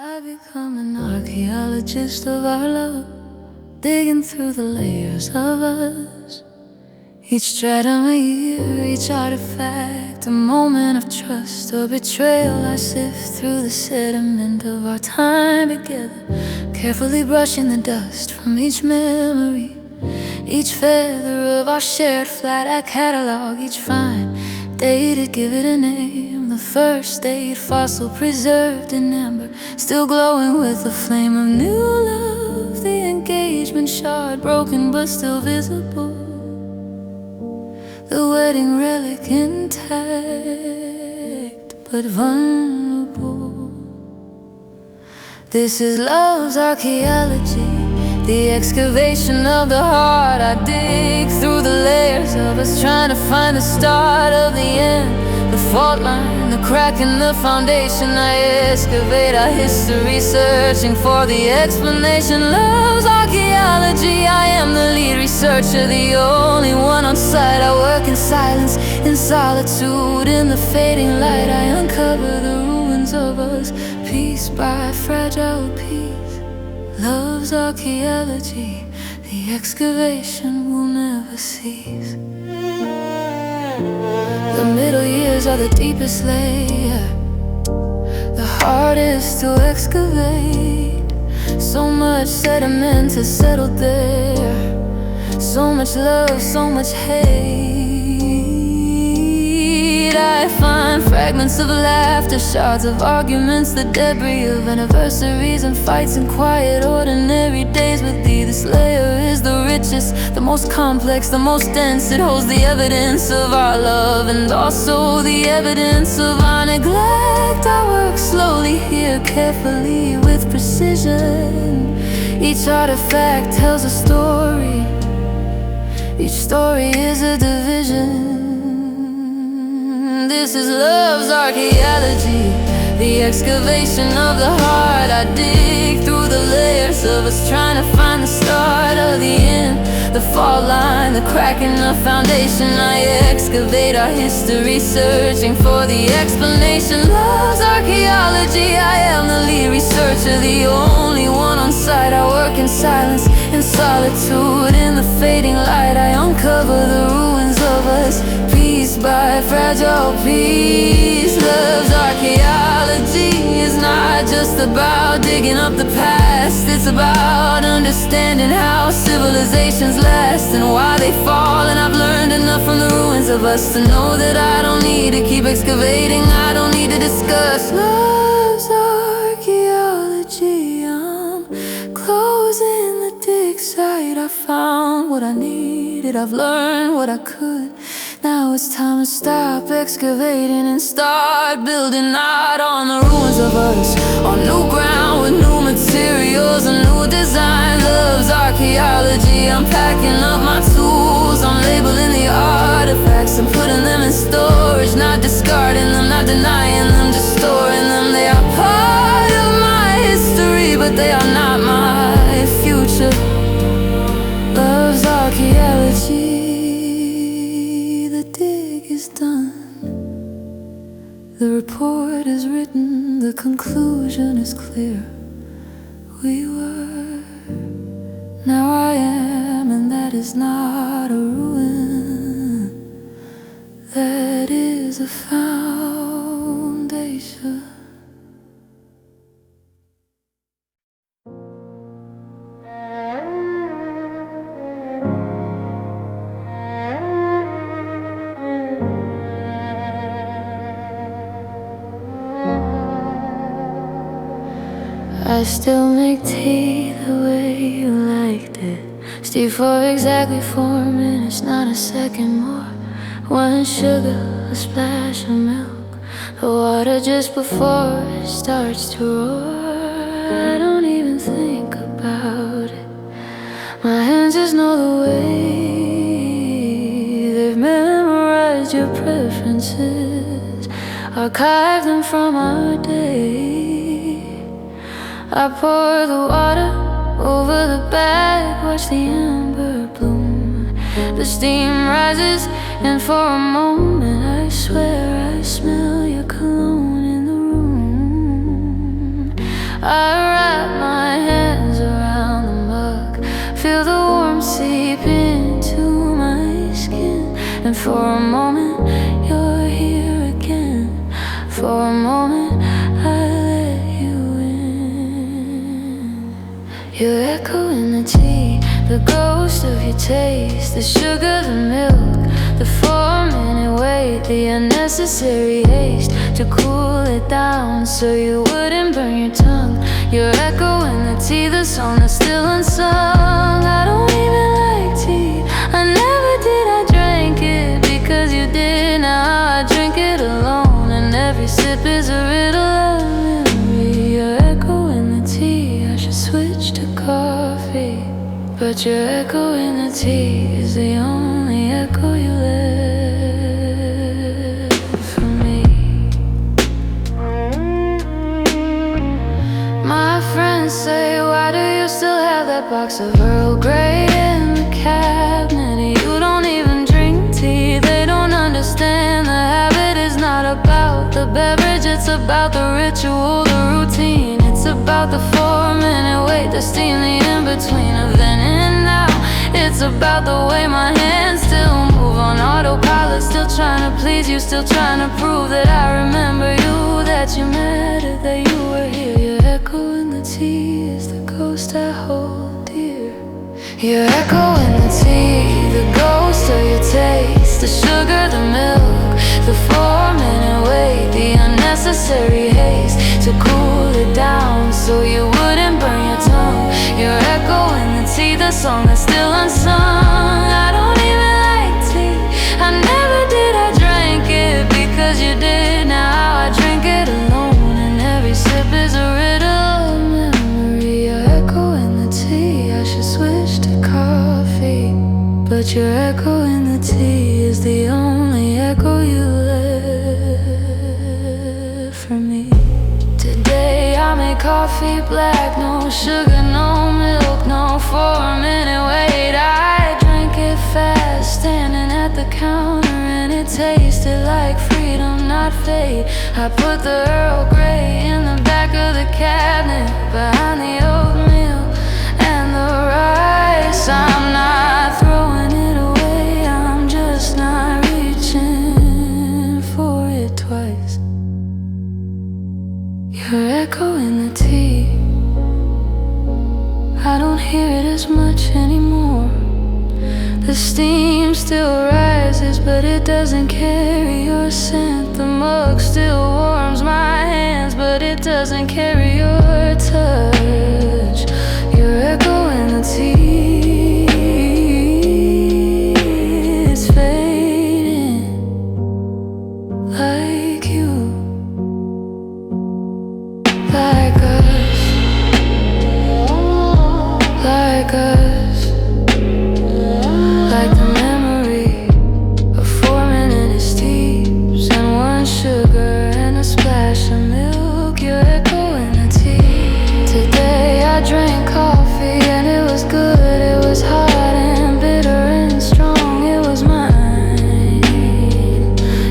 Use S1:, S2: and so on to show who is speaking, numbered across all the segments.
S1: I've become an archaeologist of our love, digging through the layers of us. Each stratum a year, each artifact a moment of trust or betrayal. I sift through the sediment of our time together, carefully brushing the dust from each memory. Each feather of our shared flight I catalog, each fine dated, give it a name. The first state fossil preserved in amber, still glowing with the flame of new love. The engagement shard broken but still visible, the wedding relic intact but vulnerable. This is love's archaeology, the excavation of the heart. I dig through the layers of us, trying to find the start of the end, the fault line, the crack in the foundation. I excavate our history, searching for the explanation. Love's archaeology, I am the lead researcher, the only one on site. I work in silence, in solitude, in the fading light. I uncover the ruins of us, piece by fragile piece. Love's archaeology, the excavation will never cease. The middle years are the deepest layer, the hardest to excavate. So much sediment has settled there, so much love, so much hate. I find fragments of laughter, shards of arguments, the debris of anniversaries and fights and quiet ordinary days with thee. This layer is the richest, the most complex, the most dense. It holds the evidence of our love and also the evidence of our neglect. I work slowly here, carefully, with precision. Each artifact tells a story, each story is a division. This is love's archaeology, the excavation of the heart. I dig through the layers of us, trying to find the start of the end, the fault line, the crack in the foundation. I excavate our history, searching for the explanation. Love's archaeology, I am the lead researcher, the only one on site. I work in silence, in solitude, in the fading light. I uncover the ruins of us, piece by fragile piece. Love's archaeology is not just about digging up the past, it's about understanding how civilizations last and why they fall. And I've learned enough from the ruins of us to know that I don't need to keep excavating, I don't need to discuss love's archaeology. I'm closing the dig site. I found what I needed, I've learned what I could. Now it's time to stop excavating and start building out on the ruins of us, on new ground with new materials, a new design. Love's archaeology, I'm packing up my tools, I'm labeling the artifacts and putting them in storage, not discarding them, not denying them, just storing them. They are part of my history, but they are not my future. Love's archaeology, done. The report is written, the conclusion is clear. We were, now I am, and that is not a ruin, that is a foundation. I still make tea the way you liked it. Steep for exactly 4 minutes, not a second more. 1 sugar, a splash of milk, the water just before it starts to roar. I don't even think about it, my hands just know the way. They've memorized your preferences, archived them from our day. I pour the water over the bag, watch the amber bloom. The steam rises, and for a moment I swear I smell your cologne in the room. I wrap my hands around the mug, feel the warmth seep into my skin, and for a moment you're here again. For a moment I let you in. Your echo in the tea, the ghost of your taste, the sugar, the milk, the 4-minute wait, the unnecessary haste to cool it down so you wouldn't burn your tongue. Your echo in the tea, the song that's still unsung. I don't even like tea, I never did. I drank it because you did. Now I drink it alone, and every sip is a riddle of memory. Your echo in the tea, I should switch to coffee, but your echo in the tea is the only echo you left for me. My friends say, why do you still have that box of Earl Grey in the cabinet? You don't even drink tea. They don't understand the habit is not about the beverage, it's about the ritual, the routine. It's about the 4-minute wait, the steam, the in-between of then and now. It's about the way my hands still move on autopilot, still trying to please you, still trying to prove that I remember you, that you mattered, that you were here. Your echo in the tea is the ghost I hold dear. Your echo in the tea, the ghost of your taste, the sugar, the milk, the 4-minute wait, the unnecessary haste to cool it down so you wouldn't burn your tongue. Your echo in the tea, the song that's still unsung. I don't even like tea, I never did. I drank it because you did. Now I drink it alone, and every sip is a riddle of memory. Your echo in the tea, I should switch to coffee, but your echo in the tea is the only echo you left for me. Today I make coffee black, no sugar, no milk, no 4-minute wait. I drank it fast, standing at the counter, and it tasted like freedom, not fate. I put the Earl Grey in the back of the cabinet, behind the oatmeal and the rice. I'm not throwing it away, I'm just not reaching for it twice. Your echo in the tea, I don't hear it as much anymore. The steam still rises, but it doesn't carry your scent. The mug still warms my hands, but it doesn't carry your touch. Your echo in the tea, it's fading like you, like us, like us, like the memory of 4-minute steeps and 1 sugar and a splash of milk. Your echo in the tea. Today I drank coffee and it was good. It was hot and bitter and strong. It was mine.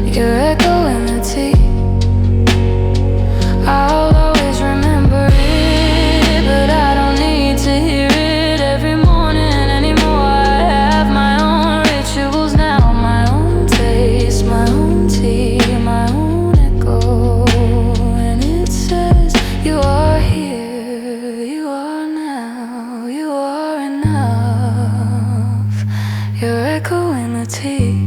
S1: Your echo in the tea. I'll always remember it, but I don't need to hear it every morning anymore. I have my own rituals now, my own taste, my own tea, my own echo, and it says you are here, you are now, you are enough. Your echo in the tea.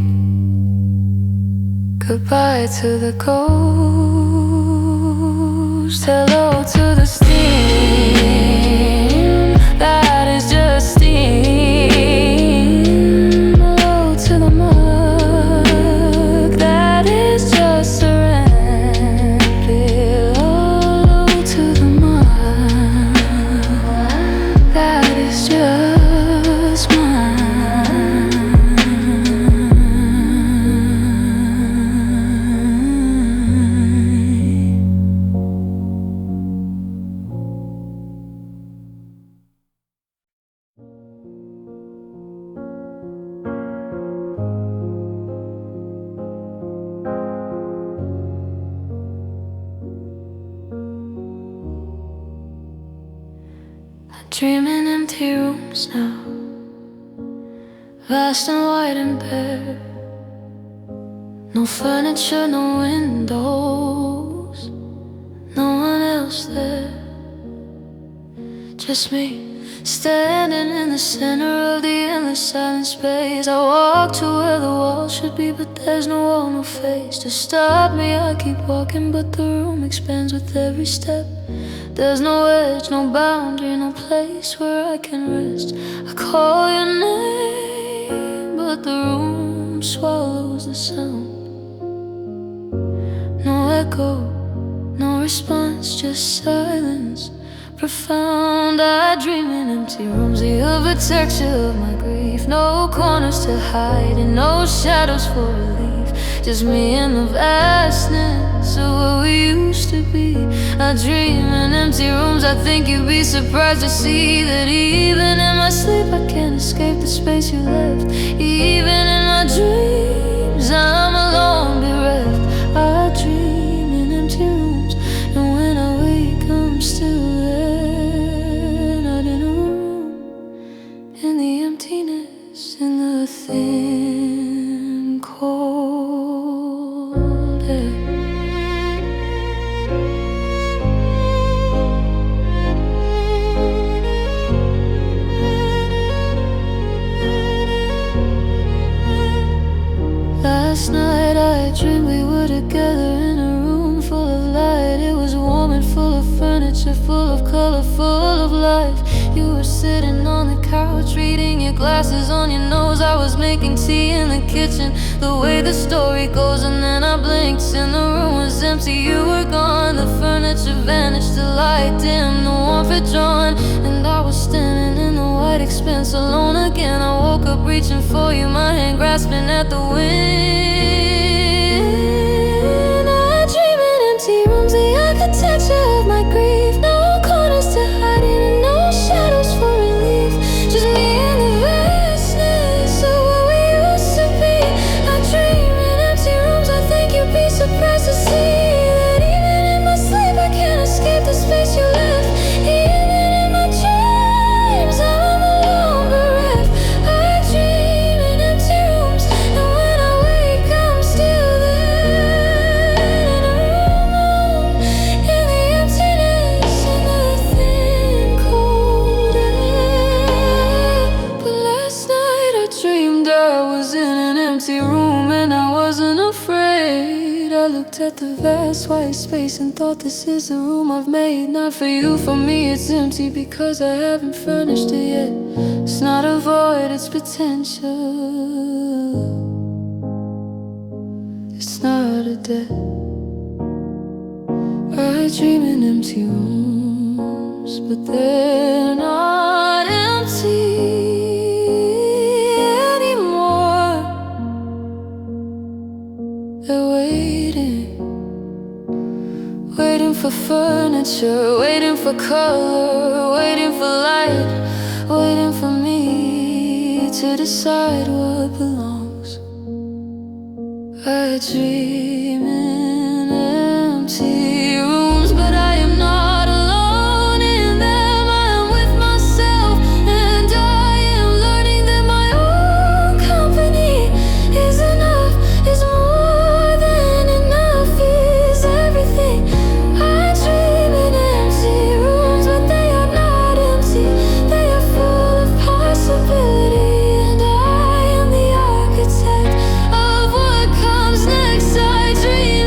S1: Goodbye to the ghost, hello to the steam that is just steam. Hello to the mug that is just serenity. Hello to the mug that is just mine. Dream in empty rooms now, vast and wide and bare. No furniture, no windows, no one else there. Just me, standing in the center of the endless silent space. I walk to where the wall should be, but there's no wall, no face to stop me. I keep walking, but the room expands with every step. There's no edge, no boundary, no place where I can rest. I call your name, but the room swallows the sound. No echo, no response, just silence profound. I dream in empty rooms, the architecture of my grief. No corners to hide and no shadows for relief. Just me and the vastness of what we used to be. I dream in empty rooms. I think you'd be surprised to see that even in my sleep I can't escape the space you left. Even in my dreams I'm alone, bereft. I dream in empty rooms, and when I wake I'm still there. Not in a room, in the emptiness, in the thin cold air. Last night I dreamed we were together in a room full of light. It was warm and full of furniture, full of color, full of life. You were sitting on the couch, reading your glasses on your nose. I was making tea in the kitchen, the way the story goes. And then I blinked and the room was empty. You were gone, the furniture vanished, the light dimmed, the warmth had drawn. And I was standing in the white expanse, alone again. I woke up reaching for you, my hand grasping at the wind. I dream in empty rooms, the architecture of my grief. No corners to hide in and no shadows for relief. Just me and the vastness of what we used to be. I dream in empty rooms. I think you'd be surprised to see that even in my sleep I can't escape the space you left. Even in my dreams I'm alone, bereft. I dream in empty rooms, and when I wake I'm still there. In a room, in the emptiness, in the thin cold air. But last night I dreamed I was in an empty room, and I wasn't afraid. I looked at the vast white space and thought, this is the room I've made. Not for you, for me it's empty because I haven't furnished it yet. It's not a void, it's potential. It's not a debt. I dream in empty rooms, but they're not empty anymore. They're waiting for furniture, waiting for color, waiting for light, waiting for me to decide what belongs. I dream in empty rooms, but I am not alone in them. I am with myself, and I am learning that my own company is enough, is more than enough, is everything. I dream in empty rooms, but they are not empty. They are full of possibility, and I am the architect of what comes next. I dream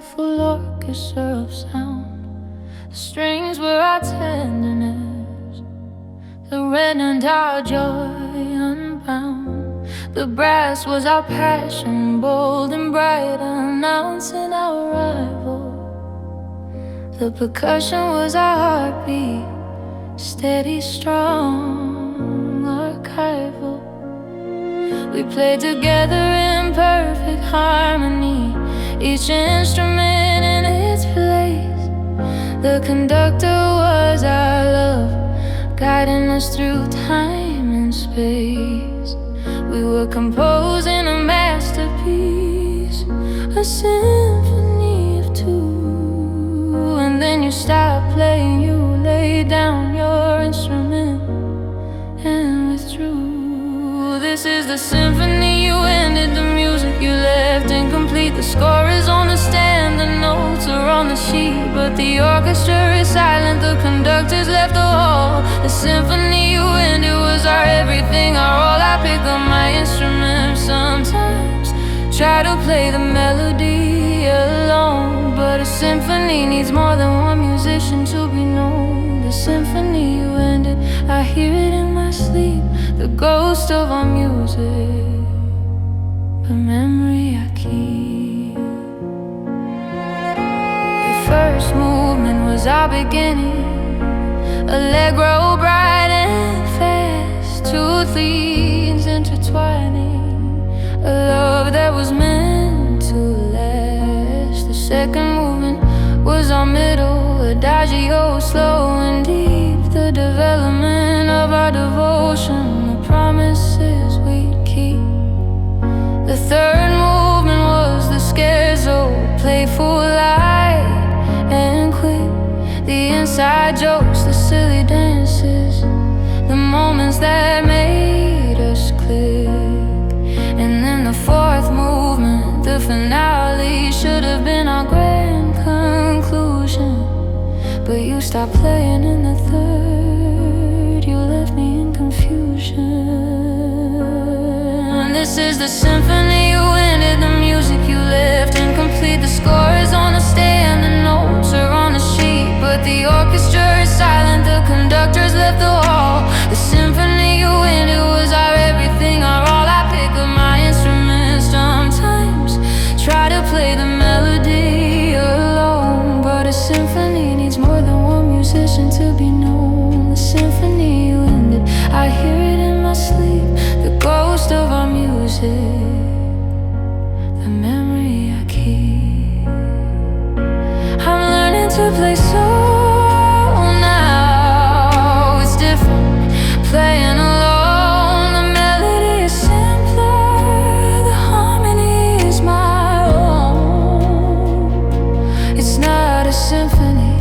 S1: beautiful orchestra of sound. The strings were our tenderness, the reddened our joy unbound. The brass was our passion, bold and bright, announcing our arrival. The percussion was our heartbeat, steady, strong, archival. We played together in perfect harmony, each instrument in its place. The conductor was our love, guiding us through time and space. We were composing a masterpiece, a symphony of two. And then you stopped playing, you laid down your instrument and withdrew. This is the symphony you ended, the music you left incomplete. The score is on the stand, the notes are on the sheet, but the orchestra is silent, the conductor's left the hall. The symphony you ended was our everything, our all. I pick up my instrument sometimes, try to play the melody alone, but a symphony needs more than one musician to be known. The symphony you ended, I hear it in my sleep, the ghost of our music, a memory I keep. The first movement was our beginning, allegro, bright and fast, two themes intertwining, a love that was meant to last. The second movement was our middle, adagio, slow and deep, the development of our devotion, the promises we'd keep. The third movement was the scherzo, playful, light and quick, the inside jokes, the silly dances, the moments that made us click. And then the fourth movement, the finale, should have been our grand conclusion, but you stopped playing in the third, you left me in confusion. This is the symphony you ended, the music you left incomplete. The score is on the stand, the notes are on the sheet, but the orchestra is silent, the conductor's left the hall. The symphony you ended was our everything, our all. I pick up my instruments sometimes, try to play the melody alone, but a symphony needs more than one musician to be known. The symphony you ended, I hear it in my sleep, the ghost of our music, the memory I keep. I'm learning to play solo now, it's different, playing alone. The melody is simpler, the harmony is my own. It's not a symphony,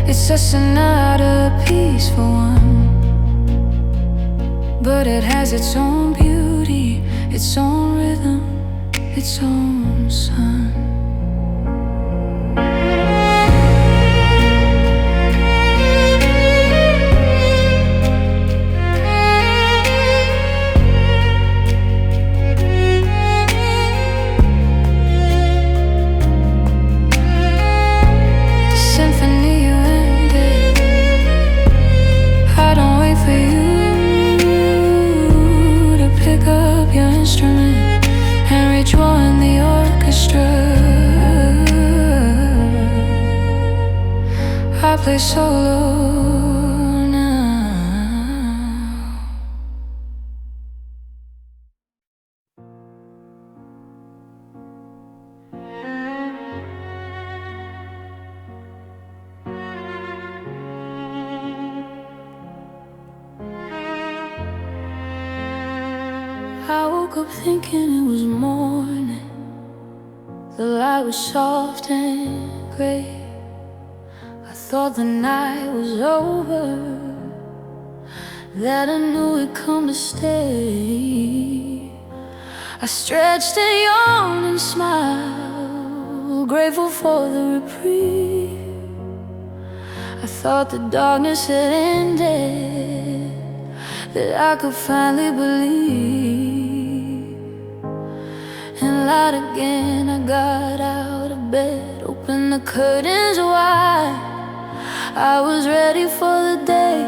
S1: it's a sonata, a peaceful one, but it has its own beauty, its own rhythm, its own sun. The symphony you ended, I don't wait for you to pick up your instrument and rejoin the orchestra. I play solo now. I woke up thinking it was morning, the light was soft and gray. I thought the night was over, that I knew it'd come to stay. I stretched and yawned and smiled, grateful for the reprieve. I thought the darkness had ended, that I could finally believe. And light again, I got out of bed, opened the curtains wide. I was ready for the day,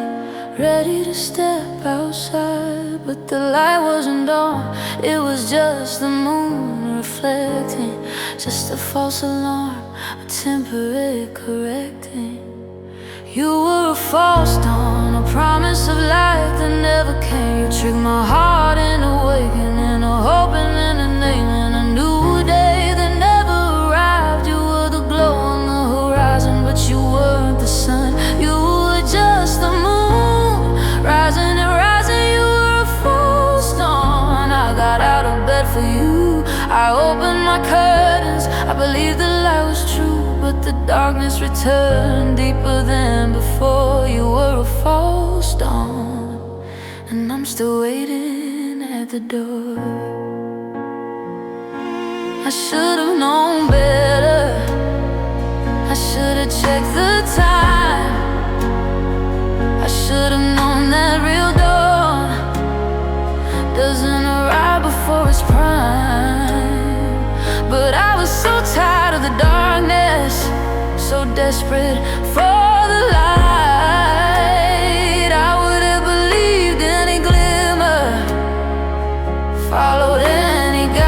S1: ready to step outside. But the light wasn't on, it was just the moon reflecting. Just a false alarm, a temporary correcting. You were a false dawn, a promise of light that never came. You tricked my heart into awakening, a hope and then a name, and a new day that never arrived. You were the glow on the horizon, but you weren't the sun. You were just the moon, rising and rising. You were a false dawn. I got out of bed for you, I opened my curtains. I believed the light was true, but the darkness returned deeper than before. You were a false dawn, and I'm still waiting at the door. I should have known better, I should have checked the time. I should have known that real dawn doesn't arrive before it's prime. But I was so tired of the darkness, so desperate for the light. I would have believed any glimmer, followed any guide.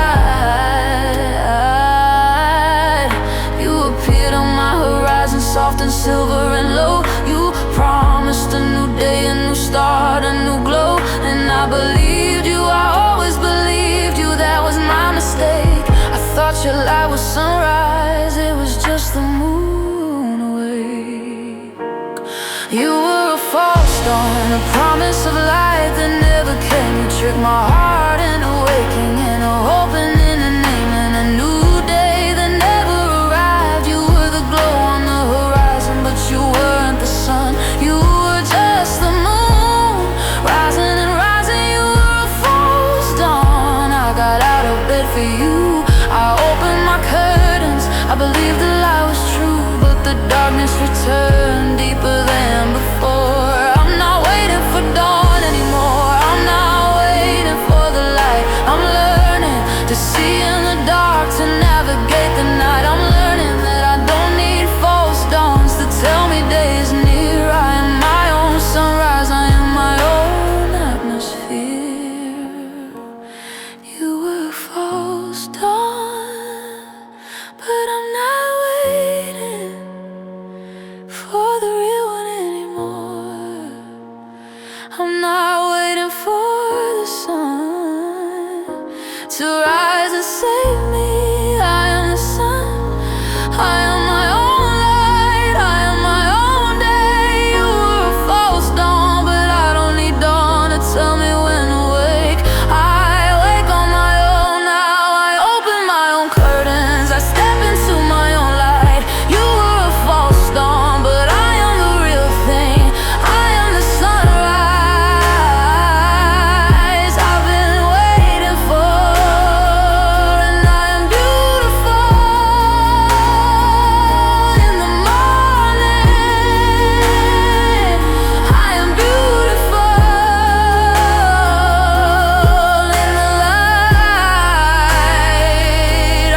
S1: You appeared on my horizon, soft and silver and low. You promised a new day, a new start, a new glow. And I believed you, I always believed you. That was my mistake. I thought your light was sunrise, it was just the moon awake. You were a false dawn, a promise of light that never came. You tricked my heart into waking, and a hope and in a name, and a new day that never arrived. You were the glow on the horizon, but you weren't the sun. You were just the moon, rising and rising. You were a false dawn. I got out of bed for you, I opened my curtains. I believed the light was true, but the darkness returned deeper than before. I'm not waiting for dawn anymore, I'm not waiting for the light. I'm learning to see in the dark, to navigate the night. I'm learning that I don't need false dawns to tell me day is near. I am my own sunrise, I am my own atmosphere. You were a false dawn, but I'm not waiting for the real one anymore. I'm not waiting for the sun to rise and save me. I am the sun, I am my own light, I am my own day. You were a false dawn, but I don't need dawn to tell me when to wake. I wake on my own now, I open my own curtains, I step into my own light. You were a false dawn, but I am the real thing. I am the sunrise I've been waiting for, and I am beautiful in the morning. I am beautiful in the light.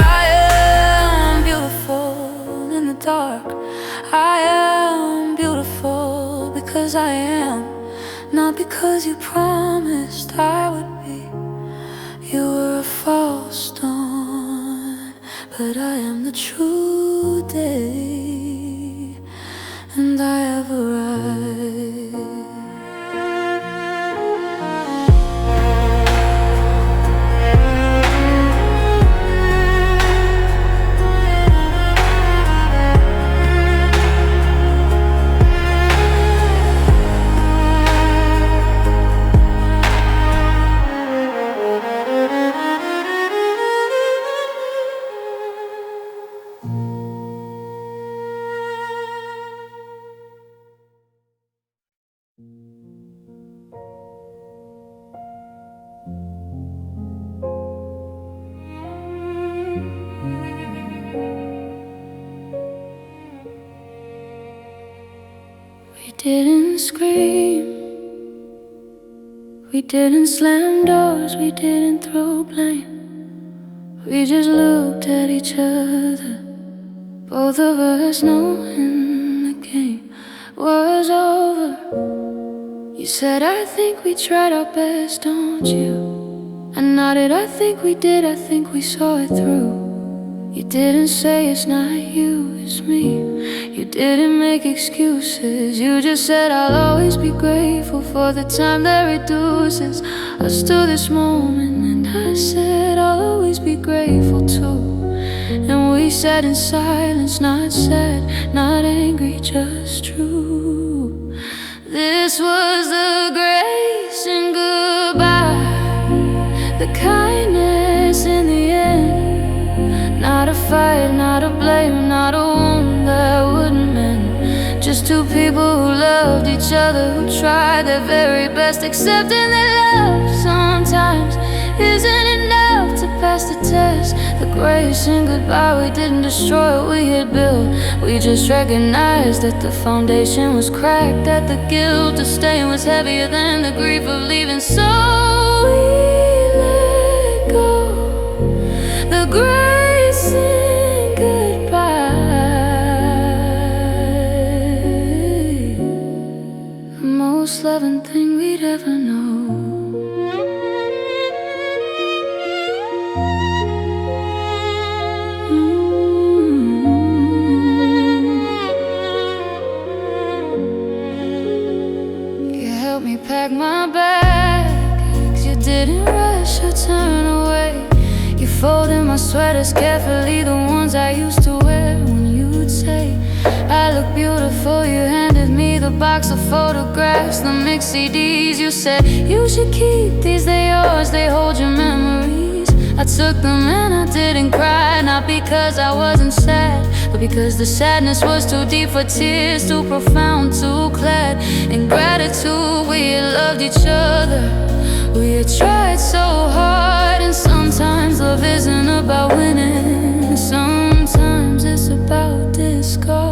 S1: I am beautiful in the dark. I am beautiful because I am, not because you promised I would be. You were a false dawn, but I am the true day, and I have arrived. We didn't scream, we didn't slam doors, we didn't throw blame. We just looked at each other, both of us knowing the game was over. You said, I think we tried our best, don't you? I nodded, I think we did, I think we saw it through. You didn't say it's not you, it's me. You didn't make excuses. You just said, I'll always be grateful for the time that reduces us to this moment. And I said, I'll always be grateful too. And we sat in silence, not sad, not angry, just true. This was the grace and goodbye, the kindness in the end. Not a fight, not a blame, not a wound that wouldn't mend. Just two people who loved each other, who tried their very best, accepting that love sometimes isn't enough to pass the test. The grace and goodbye, we didn't destroy what we had built. We just recognized that the foundation was cracked, that the guilt of staying was heavier than the grief of leaving. So we let go. The grace and goodbye, the most loving thing we'd ever know. You packed my bags, you didn't rush or turn away. You folded my sweaters carefully, the ones I used to wear. When you'd say, I look beautiful, you handed me the box of photographs, the mixed CDs. You said, you should keep these, they're yours, they hold your memories. I took them and I didn't cry, not because I wasn't sad, but because the sadness was too deep for tears, too profound, too clad in gratitude. We had loved each other, we had tried so hard. And sometimes love isn't about winning, sometimes it's about discard.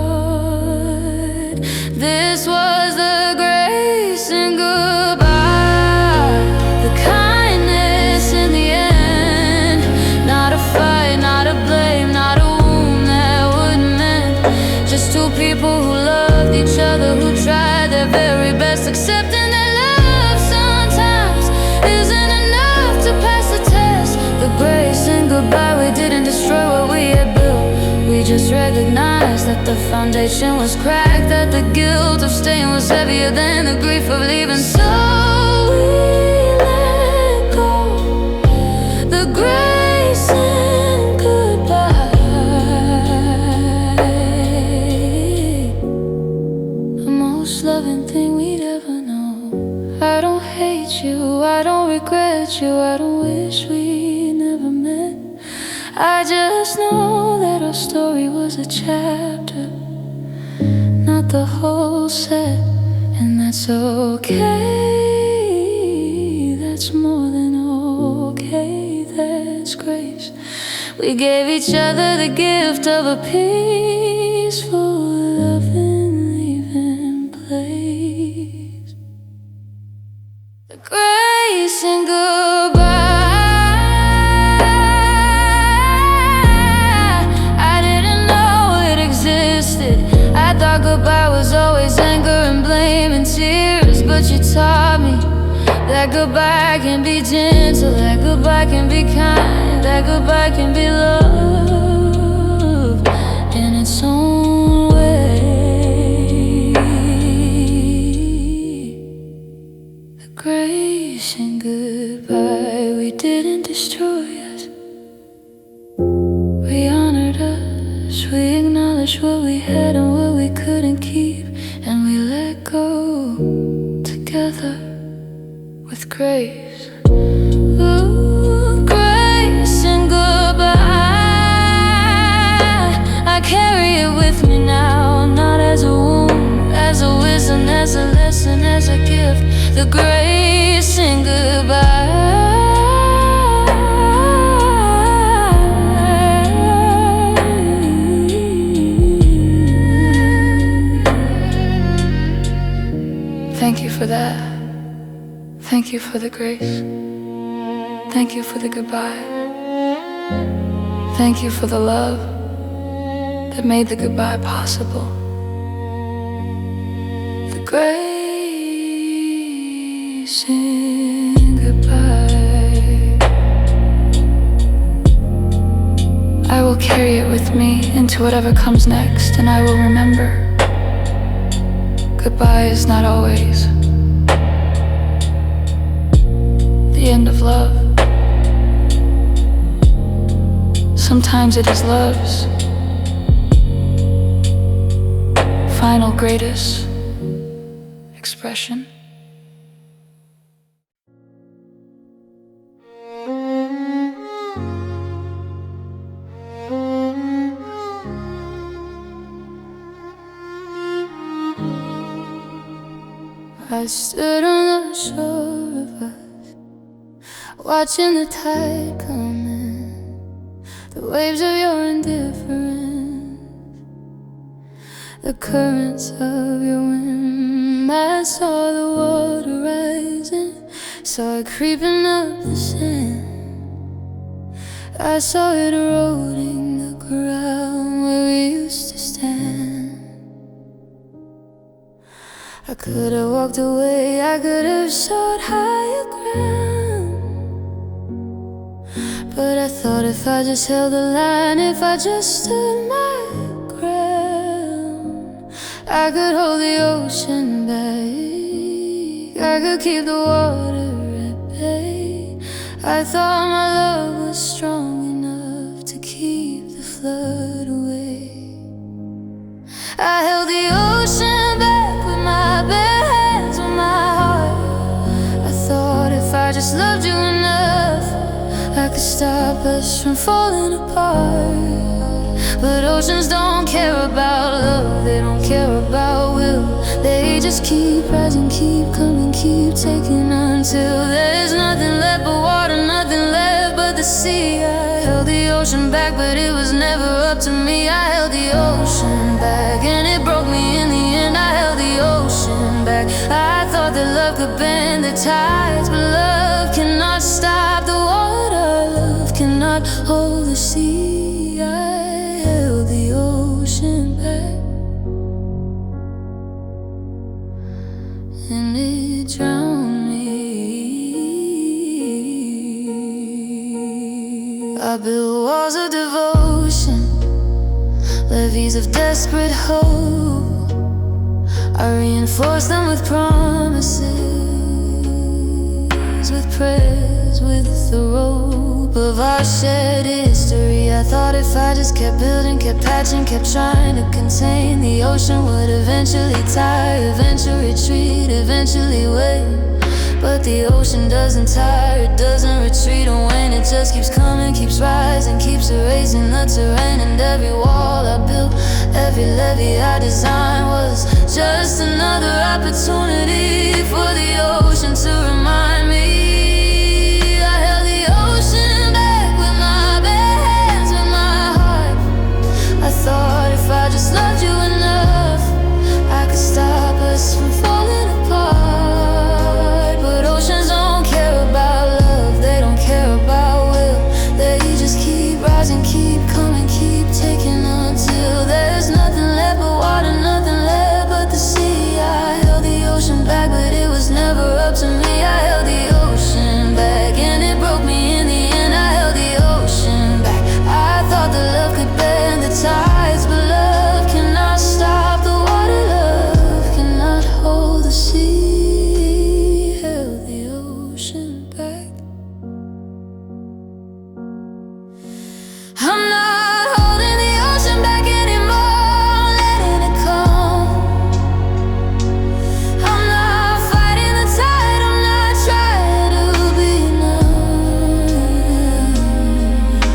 S1: This was the grace and goodbye, the kindness in the end. Not a fight, not a blame, not a wound that wouldn't mend. Just two people who loved each other, who tried their very best, accepting that love sometimes isn't enough to pass the test. The grace and goodbye, we didn't destroy what we had built. We just recognized that the foundation was cracked, that the guilt of staying was heavier than the grief of leaving. So we let go. The grace and goodbye, the most loving thing we'd ever know. I don't hate you, I don't regret you, I don't wish we never met. I just know that our story was a chapter, not the whole set. And that's okay, that's more than okay, that's grace. We gave each other the gift of a peaceful, loving, leaving place. The grace and goodbye, I didn't know it existed. I thought goodbye was always anger and blame and tears, but you taught me that goodbye can be gentle, that goodbye can be kind, that goodbye can be love in its own way. The grace and goodbye, we didn't destroy us, we honored us, we acknowledged what we had and what we couldn't keep, and we let go together with grace. Ooh, grace and goodbye, I carry it with me now, not as a wound, as a wisdom, as a lesson, as a gift. The grace and goodbye. Thank you for that. Thank you for the grace. Thank you for the goodbye. Thank you for the love that made the goodbye possible. The grace in goodbye, I will carry it with me into whatever comes next, and I will remember goodbye is not always the end of love. Sometimes it is love's final greatest expression. I stood on the shore of us, watching the tide come in, the waves of your indifference, the currents of your wind. I saw the water rising, saw it creeping up the sand. I saw it eroding the ground where we used to stand. I could have walked away, I could have sought higher ground, but I thought if I just held the line, if I just stood my ground, I could hold the ocean back, I could keep the water at bay. I thought my love was strong enough to keep the flood away. I held the ocean back with my bare hands, with my heart. I thought if I just loved you enough, I could stop us from falling apart. But oceans don't care about love, they don't care about will. They just keep rising, keep coming, keep taking until there's nothing left but water, nothing left but the sea. I held the ocean back, but it was never up to me. I held the ocean back, and it broke me in the end. I held the ocean back. I thought that love could bend the tides, but love cannot stop the water. Love cannot hold the sea. I held the ocean back, and it drowned me. I built walls of devotion, levees of desperate hope. I reinforced them with promises, with prayers, with the rope of our shared history. I thought if I just kept building, kept patching, kept trying to contain, the ocean would eventually tire, eventually retreat, eventually wait. But the ocean doesn't tire, it doesn't retreat or wane. It just keeps coming, keeps rising, keeps erasing the terrain. And every wall I built, every levee I designed was just another opportunity for the ocean to remind me. I held the ocean back with my bare hands, with my heart. I thought if I just loved you enough, I could stop us from falling apart. But oceans don't care about love, they don't care about will. They just keep rising, keep coming, keep taking until there's nothing left but water, nothing left but the sea. I held the ocean back, but it was never up to me. I held the ocean back, and it broke me in the end. I held the ocean back. I thought that love could bend the tides, but love cannot stop the water. Love cannot hold the sea. Held the ocean back. I'm not holding the ocean back anymore, letting it come. I'm not fighting the tide, I'm not trying to be numb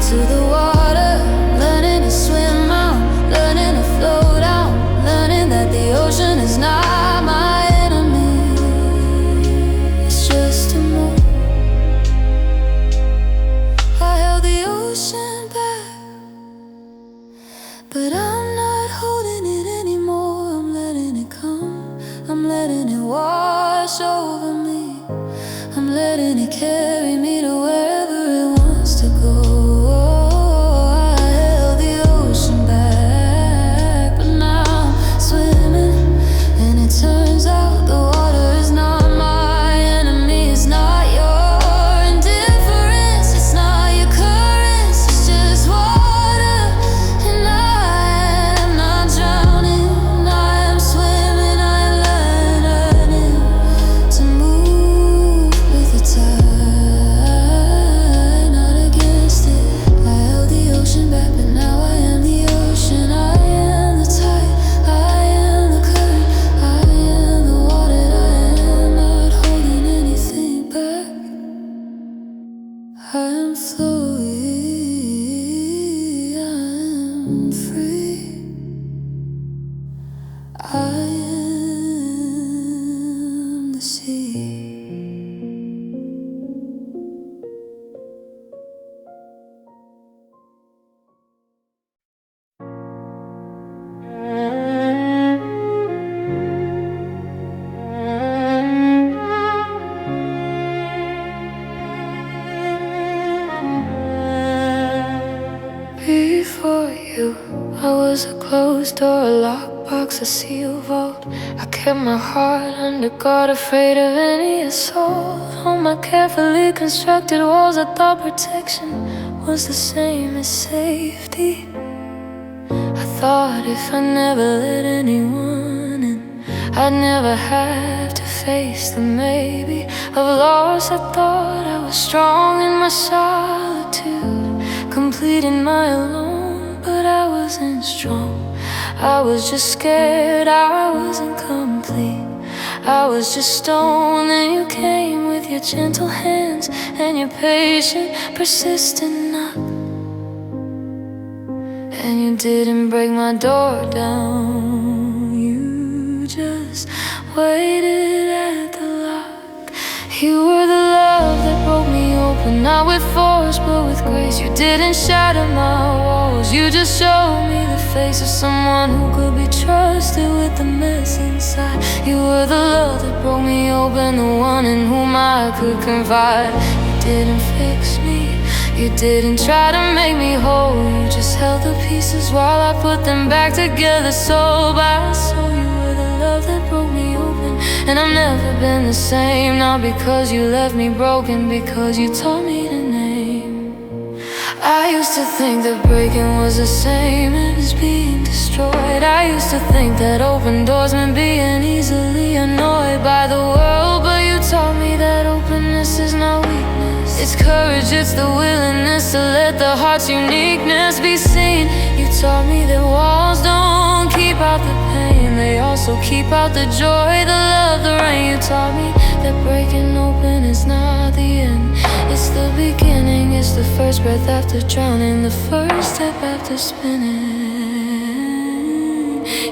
S1: to the water. Learning to swim out, learning to float out, learning that the ocean is not my enemy. It's just a moment. I held the ocean back, but I'm not holding it anymore. I'm letting it come, I'm letting it wash over me. I'm letting it carry me to wherever it wants to go. I held the ocean back. I was a closed door, a lockbox, a sealed vault. I kept my heart under guard, afraid of any assault. On my carefully constructed walls, I thought protection was the same as safety. I thought if I never let anyone in, I'd never have to face the maybe of loss. I thought I was strong in my solitude, complete in my alone, but I wasn't strong. I was just scared, I wasn't complete. I was just stoned, and you came with your gentle hands and your patient, persistent knock. And you didn't break my door down, you just waited at the lock. You were the love that broke me open, not with force but with grace. You didn't shatter my walls, you just showed me the face of someone who could be trusted with the mess inside. You were the love that broke me open, the one in whom I could confide. You didn't fix me, you didn't try to make me whole, you just held the pieces while I put them back together soul by soul. You were the love that broke me open, and I've never been the same. Not because you left me broken, because you taught me to name. I used to think that breaking was the same as being destroyed. I used to think that open doors meant being easily annoyed by the world, but you taught me that openness is not weakness, it's courage, it's the willingness to let the heart's uniqueness be seen. You taught me that walls don't keep out the pain, they also keep out the joy, the love, the rain. You taught me that breaking open is not the end, it's the beginning, it's the first breath after drowning, the first step after spinning.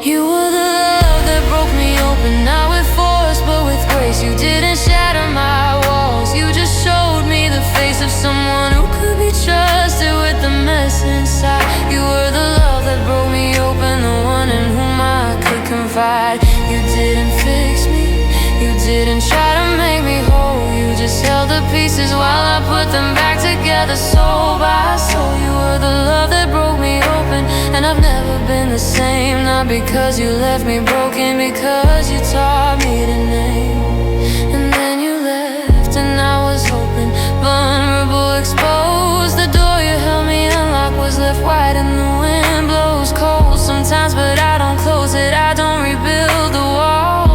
S1: You were the love that broke me open, not with force but with grace. You didn't shatter my walls, you just showed me the face of someone who could be trusted with the mess inside. You were the love that broke me open, the one in whom I could confide. You didn't fix me, you didn't try to make me whole, you just held the pieces while I put them back together soul by soul. You were the love that broke me open, and I've never been the same. Not because you left me broken, because you taught me to name. And then you left, and I was open, vulnerable, exposed. The door you held me unlocked was left wide, and the wind blows cold sometimes, but I don't close it, I don't rebuild the wall,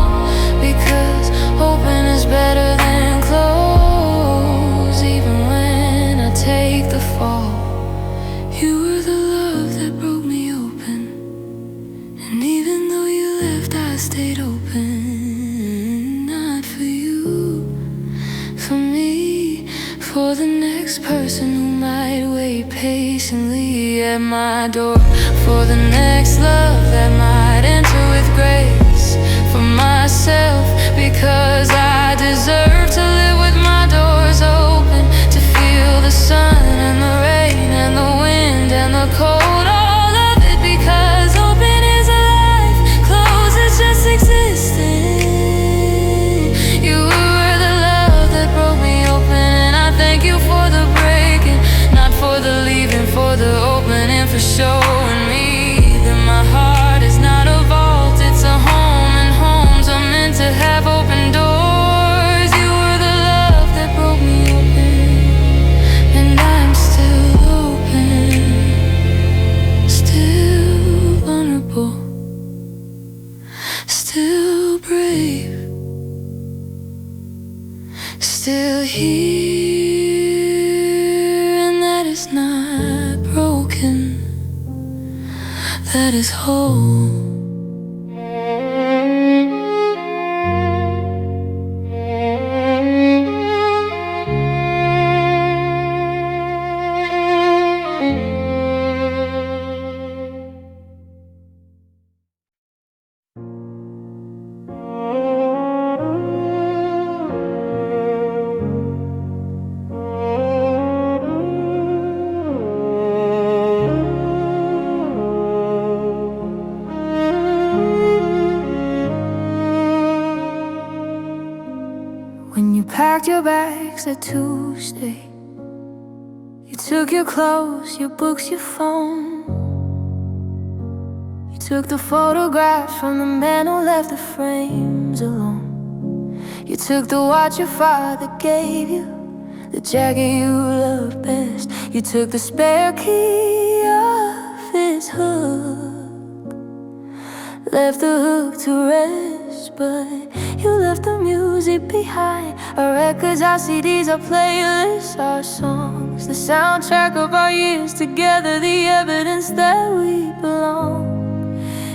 S1: because open is better than close, even when I take the fall. You were the love that broke me open, and even though you left, I stayed open. Not for you, for me, for the next person who might wait patiently at my door, for the next love that might enter with grace, for myself, because I deserve to live with my doors open, to feel the sun and the rain and the wind and the cold, all of it, because open is alive, closed is just existing. You were the love that broke me open, and I thank you for the breaking, not for the leaving, for the opening, for showing me that my heart is not a vault, it's a home, and homes are meant to have open doors. You were the love that broke me open, and I'm still open, still vulnerable, still brave, still here, and that is not broken, that is whole. When you packed your bags that Tuesday, you took your clothes, your books, your phone, took the photographs from the man who left the frames alone. You took the watch your father gave you, the jacket you loved best. You took the spare key off his hook, left the hook to rest, but you left the music behind. Our records, our CDs, our playlists, our songs, the soundtrack of our years together, the evidence that we belong.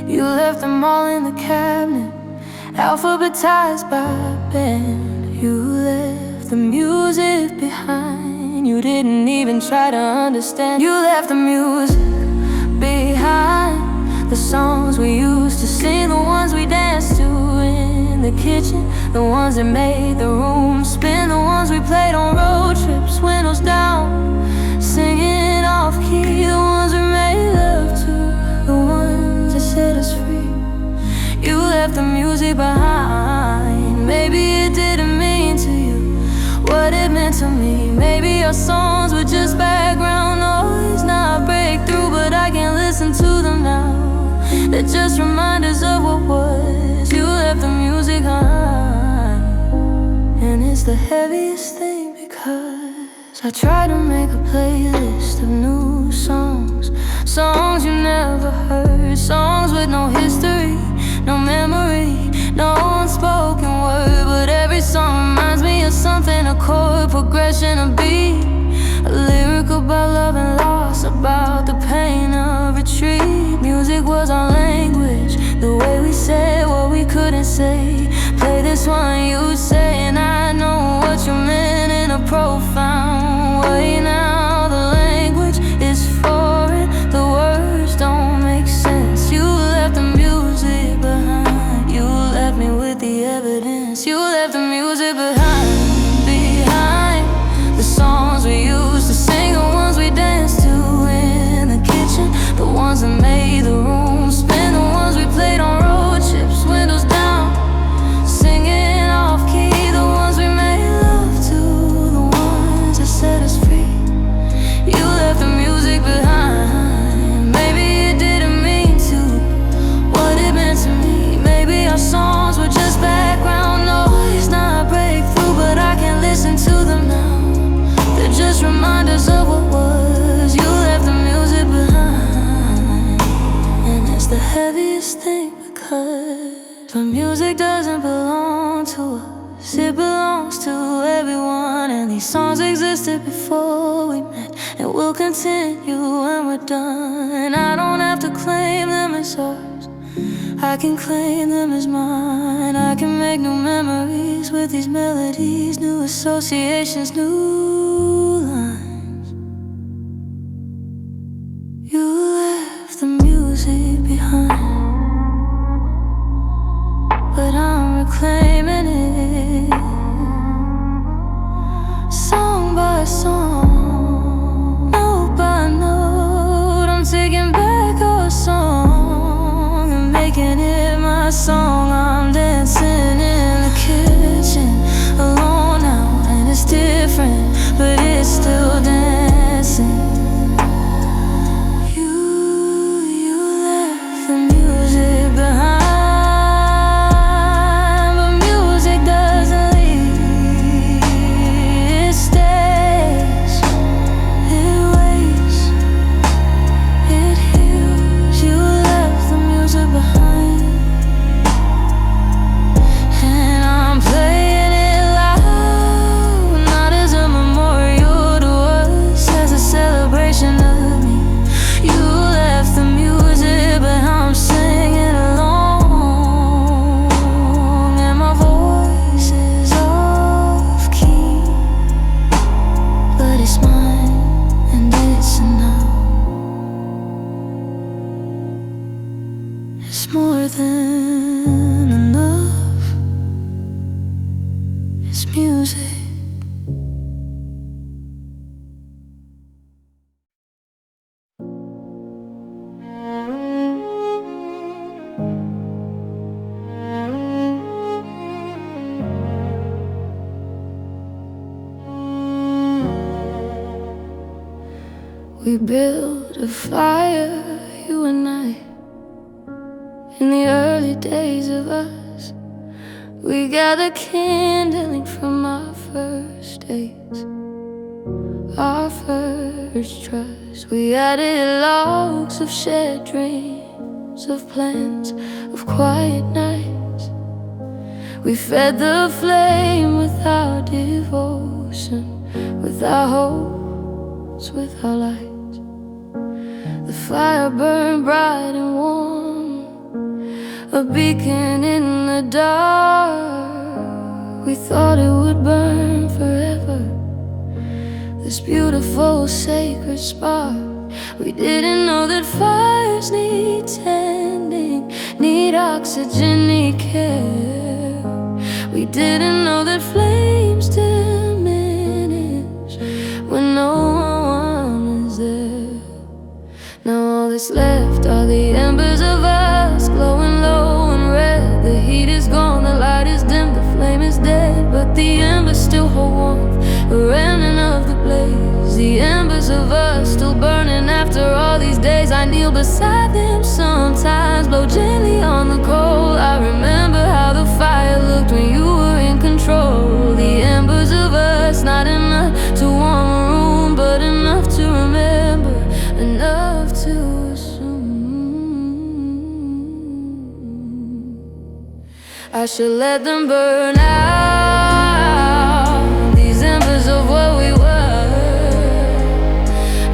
S1: You left them all in the cabinet, alphabetized by band. You left the music behind. You didn't even try to understand. You left the music behind. The songs we used to sing, the ones we danced to in the kitchen, the ones that made the room spin, the ones we played on road trips, windows down, singing off key, the ones we made love to, the ones that set us free. You left the music behind. Maybe it didn't mean to you what it meant to me. Maybe our songs were just background noise, not breakthrough, but I can't listen to them now. They're just reminders of what was. You left the music behind, and it's the heaviest thing because I tried to make a playlist of new songs, songs you never heard, songs with no history, no memory, no unspoken word. But every song reminds me of something, a chord progression, a beat, a lyric about love and loss, about the pain of retreat. Music was our language, the way we said what we couldn't say. Play this one, you say, and I know what you meant in a profound way. Now the language is foreign, the words don't make sense. You left the music behind. You left me with the evidence. You left the music behind, behind. The songs we used to sing, the ones we danced to in the kitchen, the ones that made the room spin, the ones we played on road trips, windows down, singing off key, the ones we made love to, the ones that set us free. You left the music behind. Maybe it didn't mean to what it meant to me. Maybe our songs were just background noise, not breakthrough, but I can't listen to them now. They're just reminders of what was. You left the music behind, and it's the heaviest thing because the music doesn't belong to us, it belongs to everyone. And these songs existed before we met, and will continue when we're done. I don't have to claim them as ours, I can claim them as mine. I can make new memories with these melodies, new associations, new lines. You left the music behind, but I'm reclaiming it, song by song, note by note. I'm taking back our song and making it my song. I'm dancing in the kitchen alone now, and it's different, but it's still dancing. You left the music behind. It's more than enough. It's music. We built a fire, you and I, days of us. We gather kindling from our first days, our first trust. We added logs of shared dreams, of plans, of quiet nights. We fed the flame with our devotion, with our hopes, with our lights. The fire burned bright and warm, a beacon in the dark. We thought it would burn forever, this beautiful sacred spark. We didn't know that fires need tending, need oxygen, need care. We didn't know that flames diminish when no one is there. Now all that's left are the embers of us, glowing low and red. The heat is gone, the light is dim, the flame is dead, but the embers still hold warmth, a remnant of the blaze. The embers of us still burning after all these days. I kneel beside them sometimes, blow gently on the coal. I remember how the fire looked when you were in control. The embers of us, not enough to warm a room, but enough to remember, enough to assume. I should let them burn out, these embers of what we were.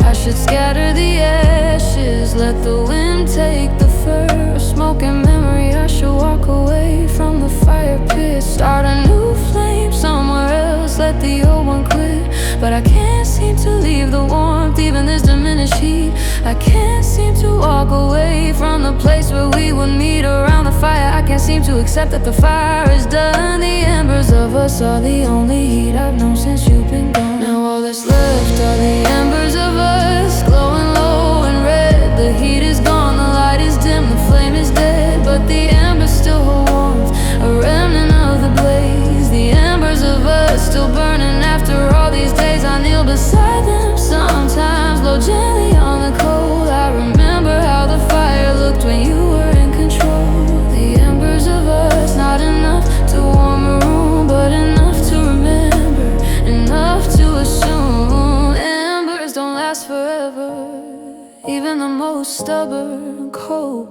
S1: I should scatter the ashes, let the wind take the first smoking memory. I should walk away from the fire pit, start a new flame somewhere else, let the old one quit. But I can't seem to leave the warmth, even this diminished heat. I can't seem to walk away from the place where we would meet around the fire. I can't seem to accept that the fire is done. The embers of us are the only heat I've known since you've been gone. Now all that's left are the embers of us, glowing low and red. The heat is gone, the light is dim, the flame is dead, but the embers still hold warmth, a remnant of the blaze. The embers of us still burning after all these days. I kneel beside them sometimes, blow gently on the coal. I remember how the fire looked when you were in control. The embers of us, not enough to warm a room, but enough to remember, enough to assume. Embers don't last forever, even the most stubborn coal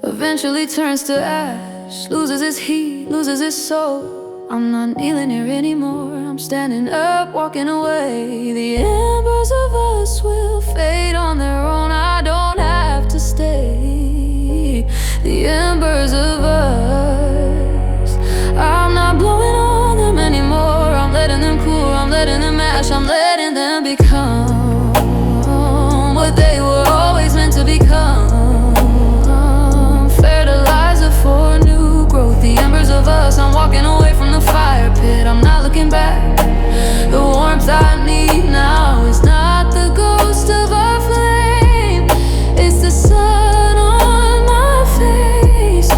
S1: eventually turns to ash, loses its heat, loses its soul. I'm not kneeling here anymore, I'm standing up, walking away. The embers of us will fade on their own, I don't have to stay. The embers of us, I'm not blowing on them anymore. I'm letting them cool, I'm letting them ash, I'm letting them become what they were always meant to become. Fertilizer for new growth. The embers of us, I'm walking away from the fire pit, I'm not looking back. The warmth I need now is not the ghost of our flame, it's the sun on my face,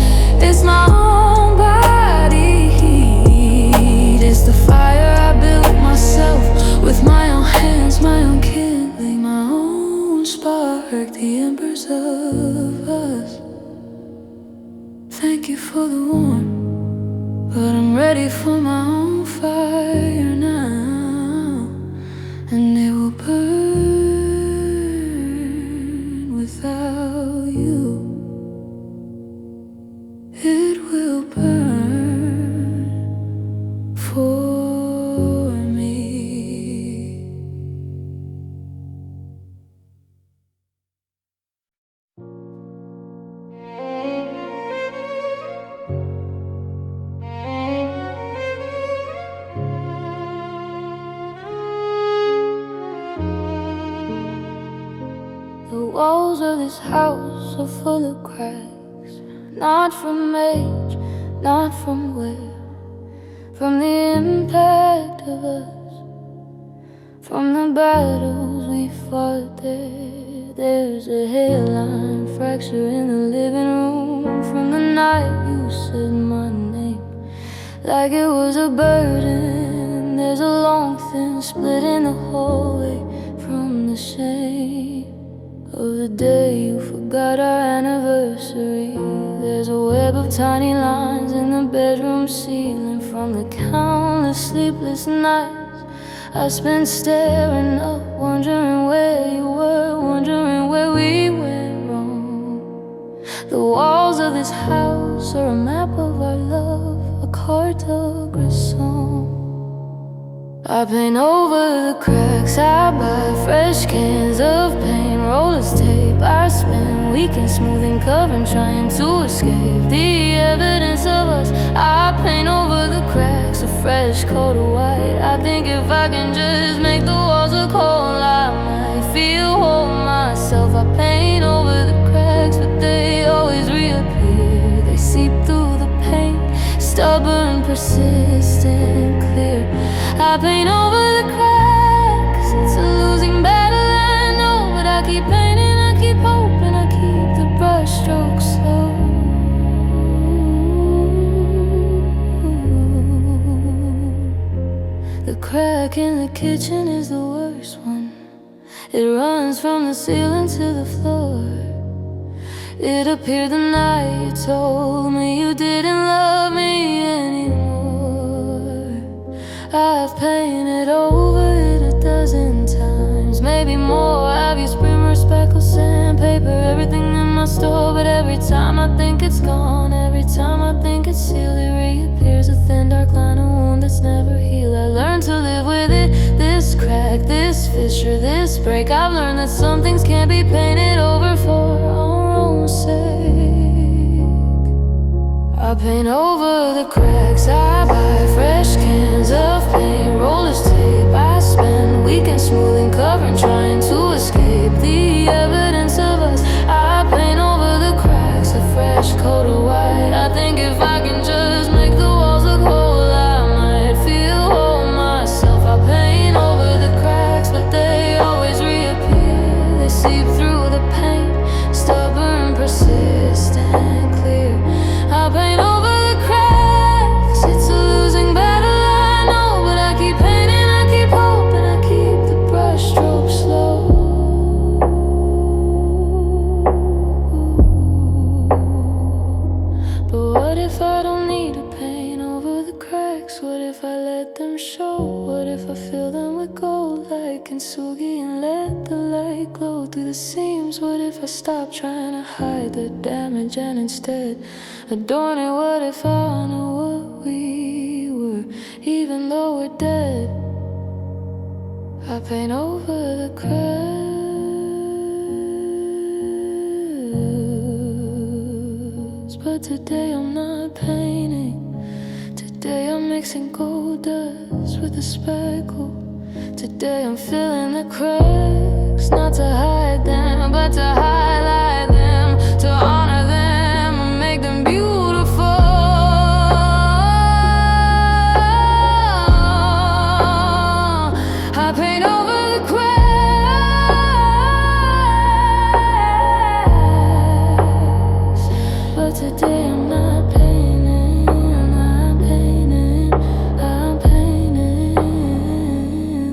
S1: it's my own body heat, it's the fire I built myself with my own hands, my own kindling, my own spark. The embers of us, thank you for the warmth, but I'm ready for my own fire now, and it will burn without you. It will burn for me. The walls of this house are full of cracks, not from age, not from wear, from the impact of us, from the battles we fought there. There's a hairline fracture in the living room from the night you said my name like it was a burden. There's a long thin split in the hallway from the shame of the day you forgot our anniversary. There's a web of tiny lines in the bedroom ceiling from the countless sleepless nights I spent staring up, wondering where you were, wondering where we went wrong. The walls of this house are a map of our love, a cartograph song. I paint over the cracks, I buy fresh cans of paint, rollers tape, I spend weekends smoothing covering, trying to escape the evidence of us. I paint over the cracks, a fresh coat of white. I think if I can just make the walls look whole, I might feel whole myself. I paint over the cracks, but they always reappear. They seep through the paint, stubborn, persistent, clear. I paint over the cracks, it's a losing battle, I know, but I keep painting, I keep hoping, I keep the brush strokes slow. The crack in the kitchen is the worst one. It runs from the ceiling to the floor. It appeared the night you told me you didn't love me anymore. I've painted over it a dozen times, maybe more. I've used primer, speckles, sandpaper, everything in my store. But every time I think it's gone, every time I think it's sealed, it reappears, a thin dark line, a wound that's never healed. I learned to live with it, this crack, this fissure, this break. I've learned that some things can't be painted over for our own sake. I paint over the cracks, I buy fresh cans of paint, rollers tape, I spend weekends smoothing covering, trying to escape the evidence of us. I paint over the cracks, a fresh coat of white. I think if I can just make the walls look whole, I might feel whole myself. I paint over the cracks, but they always reappear. They seep through the paint, stubborn, persistent, clear. I paint over the cracks, it's a losing battle, I know, but I keep painting, I keep hoping, I keep the brush stroke slow. But what if I don't need to paint over the cracks? What if I let them show? What if I fill them with gold like Kintsugi and let the light glow through the seams? What if I stop trying to hide the damage and instead adorn it? What if I know what we were, even though we're dead? I paint over the cracks, but today I'm not painting. Today I'm mixing gold dust with a speckle. Today I'm filling the cracks, not to hide them, but to highlight them, to honor them and make them beautiful. I paint over the cracks, but today I'm not painting, I'm not painting, I'm painting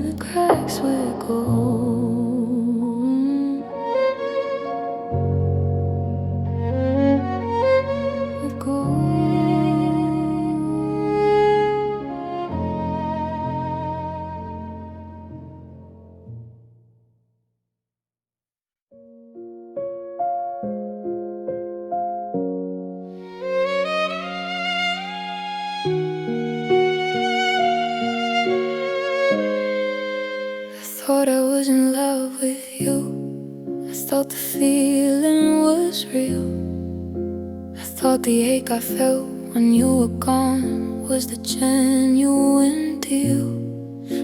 S1: the cracks with gold. With gold. I thought I was in love with you. I thought the feeling was real. I thought the ache I felt when you were gone was the genuine deal.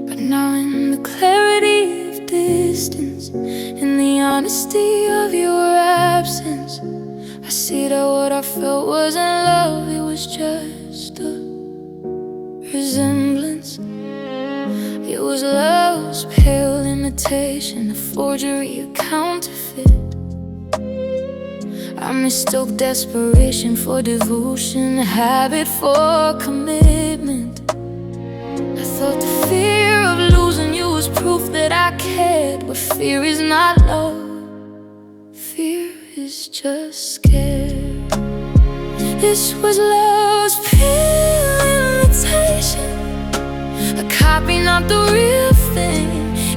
S1: But now in the clarity of distance, in the honesty of your absence, I see that what I felt wasn't love, it was just a resemblance. It was love's pale imitation, a forgery, a counterfeit. I mistook desperation for devotion, a habit for commitment. I thought the fear of losing you was proof that I cared, but fear is not love. was just scared. This was love's pale imitation, a copy, not the real thing.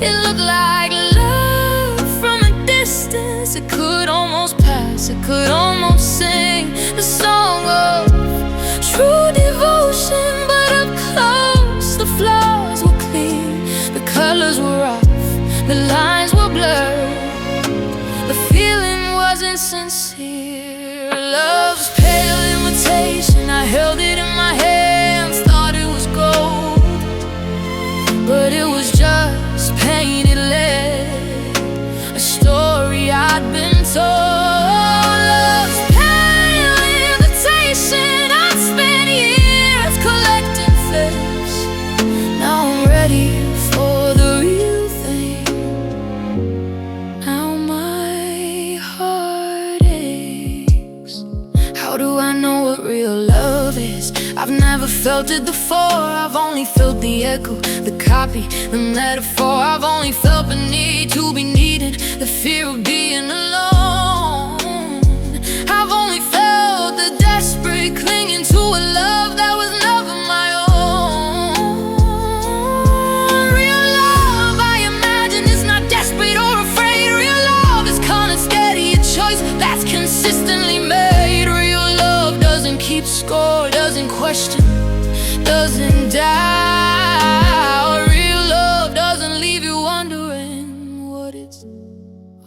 S1: It looked like love from a distance. It could almost pass, it could almost sing the song of true devotion. But up close, the flaws were clean, the colors were rough, the lines were blurred. The feeling wasn't sincere. Love's pale imitation, I held it in my hands, thought it was gold, but it was just painted lead, a story I'd been told. Love's pale imitation, I'd spent years collecting flips. Now I'm ready for the real thing. Now my heart aches. How do I know what real love is? I've never felt it before. I've only felt the echo, the copy, the metaphor. I've only felt the need to be needed, the fear of being alone. I've only felt the desperate clinging to a love that was never my own. Real love, I imagine, is not desperate or afraid. Real love is kind of steady, a choice that's consistently made. Real love doesn't keep score, doesn't question, doesn't doubt. Real love doesn't leave you wondering what it's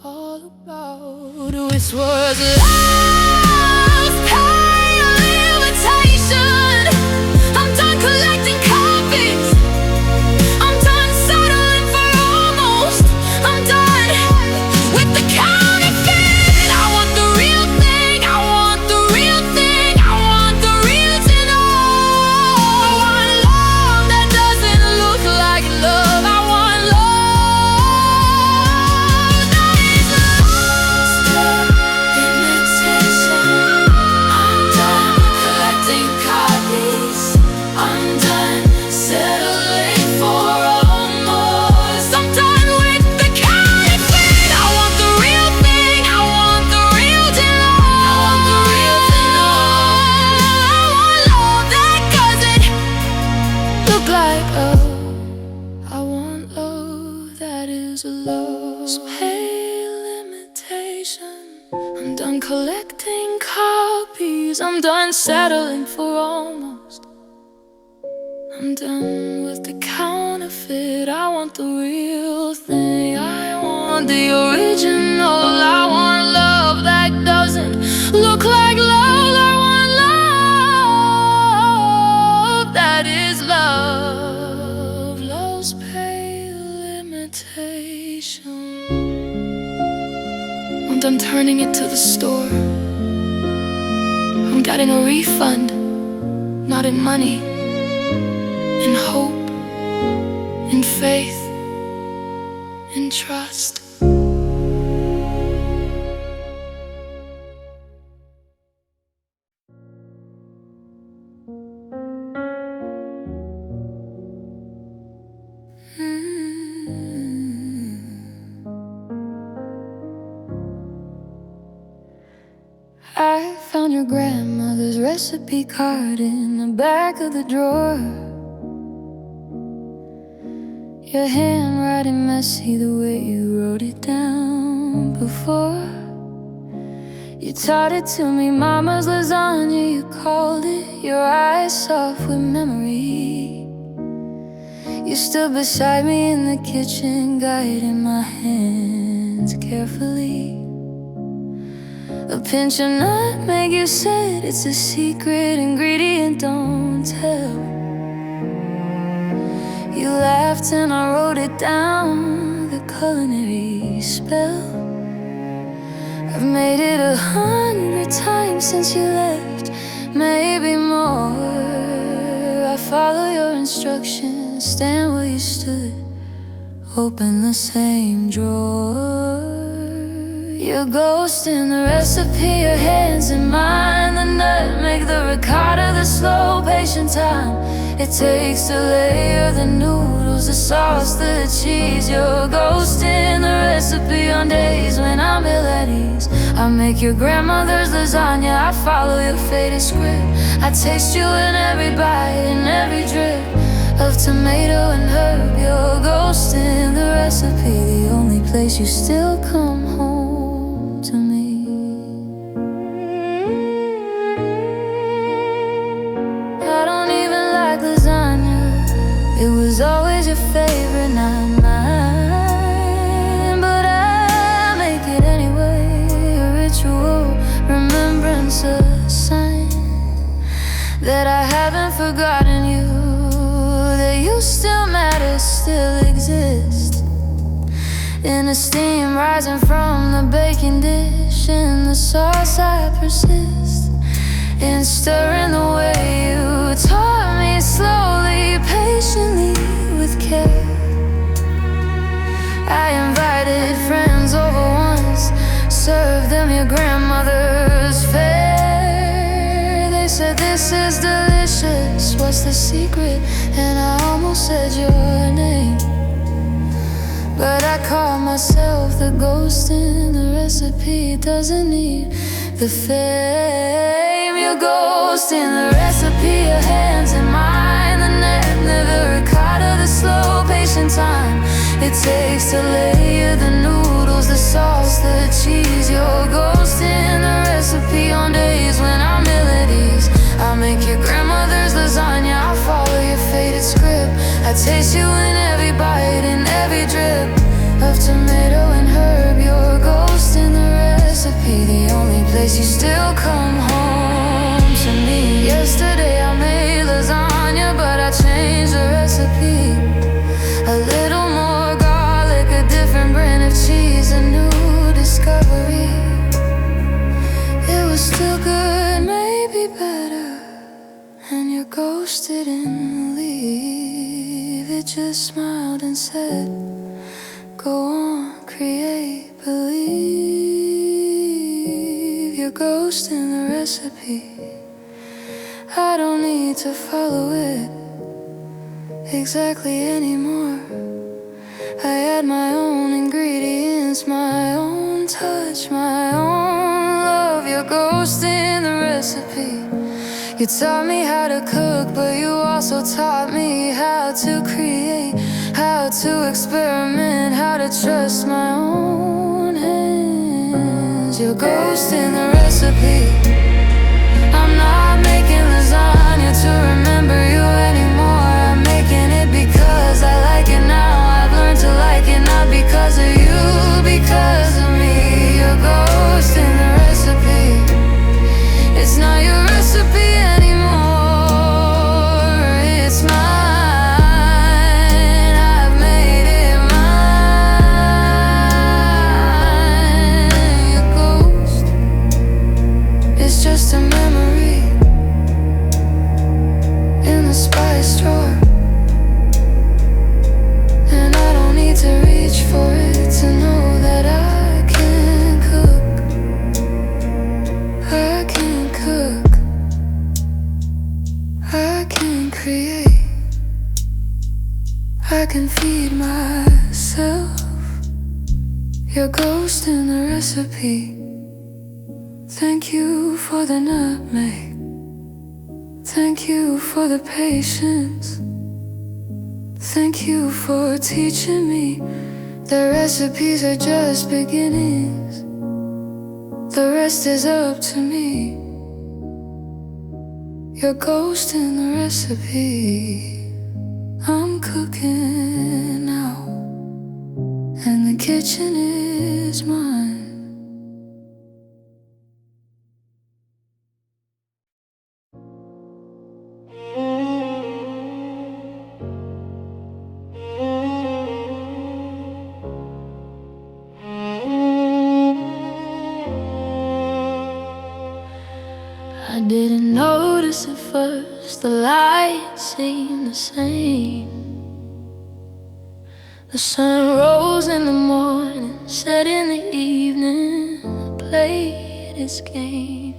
S1: all about. This was love's pale imitation. I'm done collecting copies, I'm done settling for almost, I'm done with the counterfeit. I want the real thing, I want the real thing, I want the real to know. I want love that doesn't look like love. I want love that is lost imitation. I'm done collecting copies, I'm done settling for almost, I'm done with the counterfeit. I want the real thing, I want the real to know. I want the real to know. I want love that doesn't look like love. I want love that is love's pale imitation. I'm done collecting copies, I'm done settling for almost, I'm done with the counterfeit. I want the real thing, I want the original. I want love that doesn't look like love. I want love that is love. Love's pale imitation. I'm done turning it to the store, I'm getting a refund, not in money, in hope, in faith, in trust. I found your grandmother's recipe card in the back of the drawer. Your handwriting messy the way you wrote it down before. You taught it to me, mama's lasagna, you called it. Your eyes soft with memory. You stood beside me in the kitchen, guiding my hands carefully. A pinch of nutmeg, you said, it's a secret ingredient, don't tell. You laughed and I wrote it down, the culinary spell. I've made it 100 times since you left, maybe more. I follow your instructions, stand where you stood, open the same drawer. Your ghost in the recipe, your hands in mine, the nutmeg, the ricotta, the slow patient time. it takes to layer the noodles, the sauce, the cheese. You're a ghost in the recipe on days when I'm ill at ease. I make your grandmother's lasagna, I follow your faded script. I taste you in every bite, in every drip of tomato and herb. You're a ghost in the recipe, the only place you still come home to me. I don't even like lasagna, it was always your favorite, not mine. But I make it anyway, a ritual, remembrance, a sign that I haven't forgotten you, that you still matter, still exist. In the steam rising from the baking dish, in the sauce I persist, in stirring the way you taught me, slowly, patiently, with care. I invited friends over once, served them your grandmother's fare. They said, this is delicious, what's the secret? And I almost said your name, but I call myself the ghost in the recipe. Doesn't need the fame. Your ghost in the recipe, your hands in mine, the never ricotta, the slow patient time it takes to layer the noodles, the sauce, the cheese. Your ghost in the recipe on days when I'm ill at ease. I make your grandmother's lasagna, I follow your faded script. I taste you in every bite, in every drip of tomato and herb. You're a ghost in the recipe, the only place you still come home to me. Yesterday I made lasagna, but I changed the recipe. A little more garlic, a different brand of cheese, a new discovery. It was still good, maybe better, and your ghost didn't leave. It just smiled and said, go on, create, believe. Your ghost in the recipe, I don't need to follow it exactly anymore. I add my own ingredients, my own touch, my own love. Your ghost in the recipe, you taught me how to cook, but you also taught me how to create, how to experiment, how to trust my own hands. Your ghost in the recipe, I'm not making lasagna to remember you anymore. I'm making it because I like it now. I've learned to like it, not because of you, because of me. Your ghost in the recipe, it's not your recipe anymore, it's mine. I've made it mine. Your ghost is just a memory in the spice drawer, and I don't need to reach for it to know that I can cook. I can cook, I can create, I can feed myself. Your ghost in the recipe, thank you for the nutmeg, thank you for the patience, thank you for teaching me that recipes are just beginnings. The rest is up to me. Your ghost in the recipe, I'm cooking now, and the kitchen is mine. I didn't notice at first, the lights seemed the same. The sun rose in the morning, set in the evening, played its game.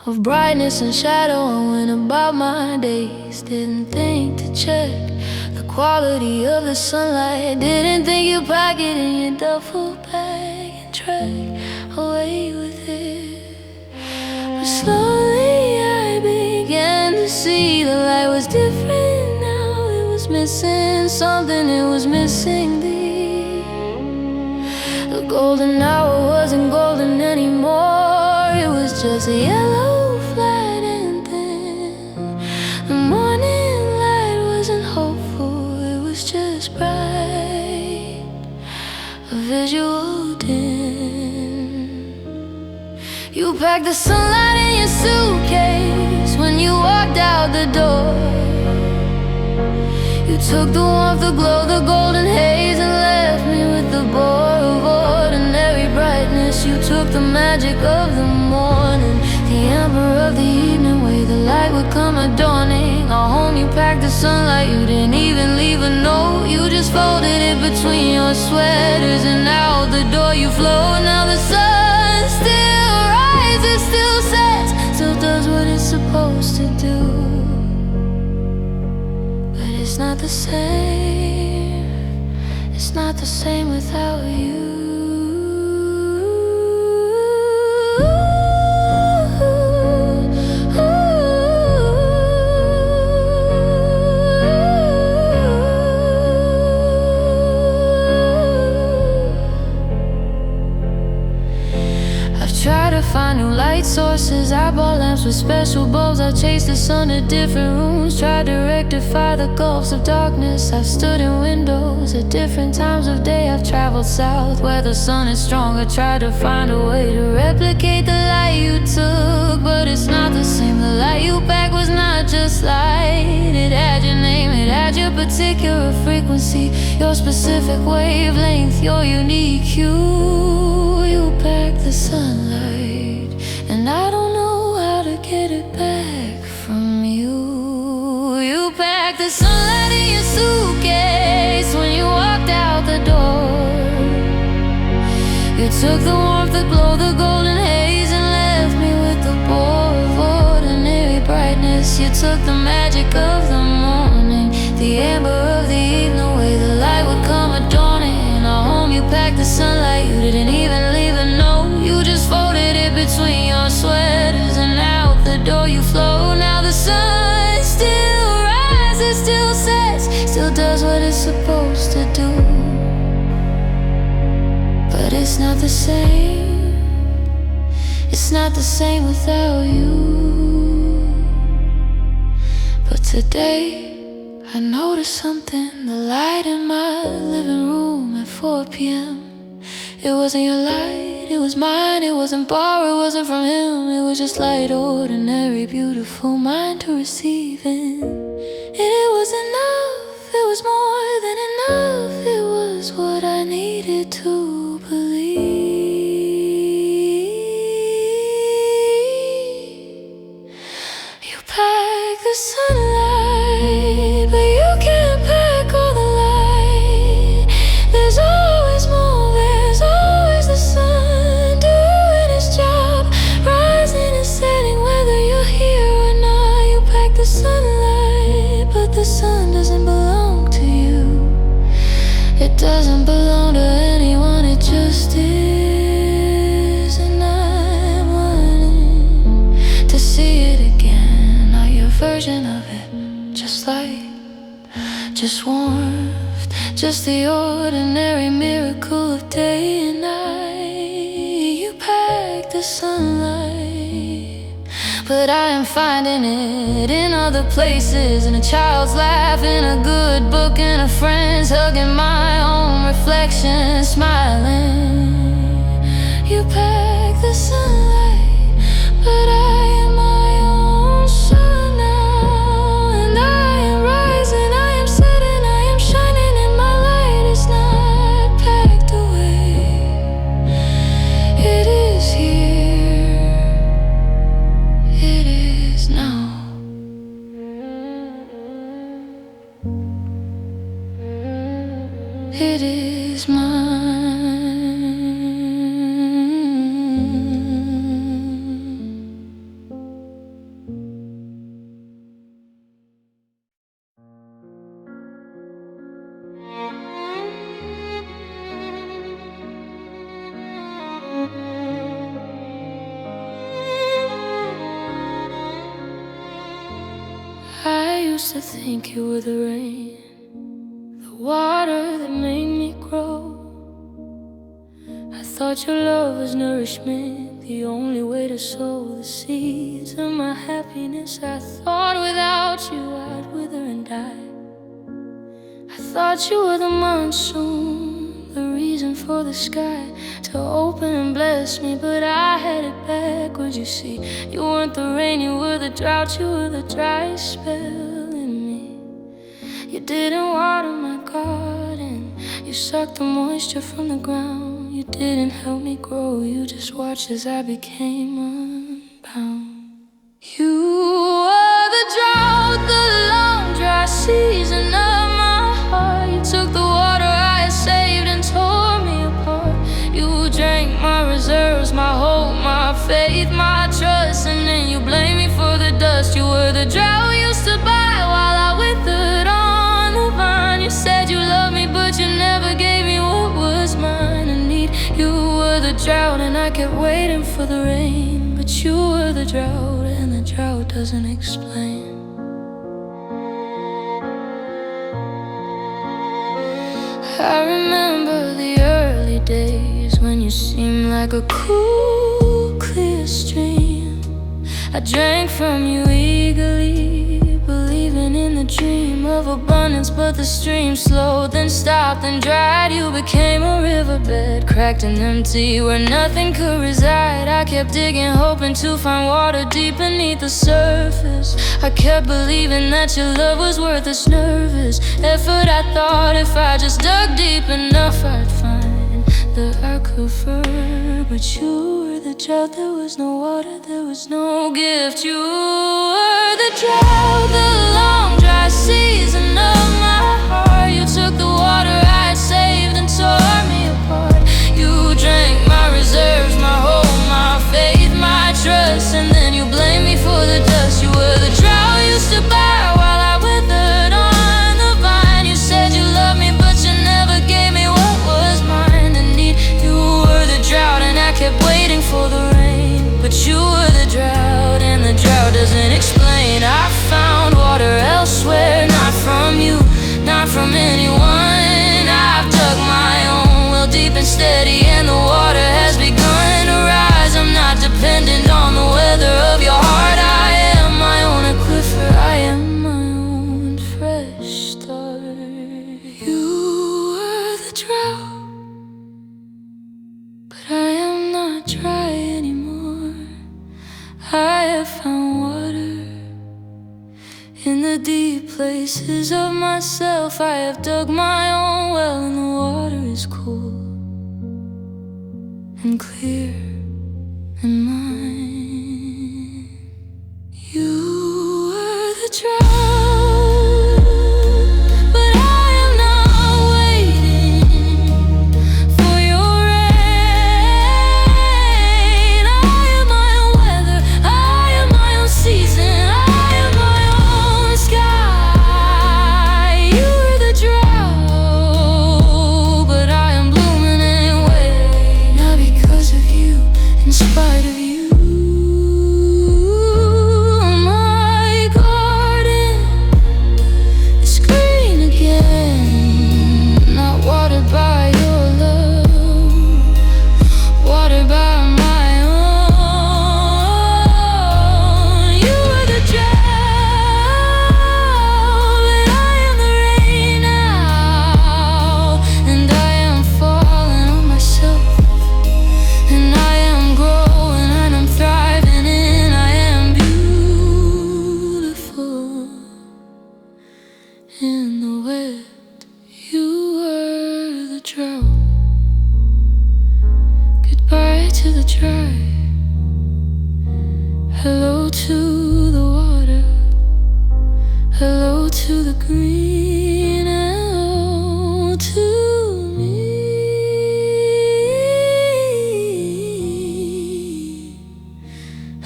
S1: of brightness and shadow. I went about my days, didn't think to check the quality of the sunlight. Didn't think you'd pack it in your duffel bag and trek away with it. But slowly I began to see the light was different now. It was missing something, it was missing thee. The golden hour wasn't golden anymore. It was just a yellow, flat and thin. The morning light wasn't hopeful, it was just bright, a visual dim. You packed the sunlight in your suitcase when you walked out the door. You took the warmth, the glow, the golden haze, and left me with the bore of ordinary brightness. You took the magic of the morning, the amber of the evening, way the light would come adorning our home. You packed the sunlight, you didn't even leave a note. You just folded it between your sweaters, and out the door you float. Now the sun still rises, still sets, still does what it's supposed to do. But it's not the same, it's not the same without you. Try to find new light sources. I bought lamps with special bulbs. I chased the sun to different rooms, tried to rectify the gulfs of darkness. I've stood in windows at different times of day. I've traveled south where the sun is stronger, tried to find a way to replicate the light you took. But it's not the same. The light you packed was not just light. It had your name, it had your particular frequency, your specific wavelength, your unique hue. You packed the sunlight, and I don't know how to get it back from you. You packed the sunlight in your suitcase when you walked out the door. You took the warmth, the glow, the golden haze, and left me with the bore of ordinary brightness. You took the magic of the morning, the amber of the evening, the way the light would come adorning our home. You packed the sunlight, you didn't even leave a note. You just folded it between your sweaters, and out the door you flow. Now the sun still rises, still sets, still does what it's supposed to do. But it's not the same, it's not the same without you. But today I noticed something, the light in my living room at 4 p.m. It wasn't your light, it was mine. It wasn't borrowed, it wasn't from him. It was just light, ordinary, beautiful, mine to receive in. And it was enough, it was more than enough. It was what I needed to believe. You pack the sunlight, but you can't pack all the light. There's always more, there's always the sun doing its job, rising and setting whether you're here or not. You pack the sunlight, but the sun doesn't belong to you. It doesn't belong to anyone, it just is. And I'm wanting to see it again, not your version of it. Just light, just warmth, just the ordinary miracle of day and night. You pack the sunlight, but I am finding it in other places, in a child's laugh, in a good book, in a friend's hug, in my own reflection, smiling. You pack the sunlight, but I am my own sun now. And I am rising, I am setting, I am shining, and my light is not packed away. It is here, it is now. It is mine. to think you were the rain, the water that made me grow. I thought your love was nourishment, the only way to sow the seeds of my happiness. I thought without you I'd wither and die. I thought you were the monsoon, the reason for the sky to open and bless me, but I had it backwards, you see. You weren't the rain, you were the drought, you were the dry spell in me. You didn't water my garden, you sucked the moisture from the ground. You didn't help me grow, you just watched as I became unbound. You were the drought, the long dry season of my heart. You took the water I had saved and tore me apart. You drank my reserves, my hope, my faith, my trust, and then you blamed me for the dust. You were the drought we used to buy while I withered on the vine. You said you loved me, but you never gave me what was mine. I need you were the drought, and I kept waiting for the rain, but you were the drought, and the drought doesn't explain. I remember the early days when you seemed like a cool, clear stream. I drank from you eagerly, believing in the dream of abundance, but the stream slowed, then stopped and dried. You became a riverbed, cracked and empty, where nothing could reside. I kept digging, hoping to find water deep beneath the surface. I kept believing that your love was worth this nervous effort. I thought if I just dug deep enough I'd find the aquifer, but you were the drought. There was no water, there was no gift. You were the drought, the long dry season of my heart. You took the water I had saved and tore me apart. You drank my reserves, my hope, my faith, my trust, and then you blamed me for the dust. You were the drought I used to buy while I withered on the vine. You said you loved me, but you never gave me what was mine. And you were the drought, and I kept waiting for the rain, but you were the drought, and the drought doesn't explain. I found water elsewhere, not from you, not from anyone. I've dug my own well deep and steady, and the water has begun to rise. I'm not dependent on the weather of your heart. I am my own aquifer, I am my own fresh start. You were the drought, but I am not dry anymore. I have found water in the deep places of myself. I have dug my own well, and the water is cool and clear and mine. You were the drought, but I am not waiting for your rain. I am my own weather, I am my own season, I am my own sky. You were the drought, but I am blooming anyway, not because of you, in spite of you. My garden is green again, not watered by your love, watered by my own. You were the drought, but I am the rain now, and I am falling on myself, and I am growing and I'm thriving, and I am beautiful in the wet. You were the drought. Goodbye to the dry. Hello to the water. Hello to the green. Hello to me.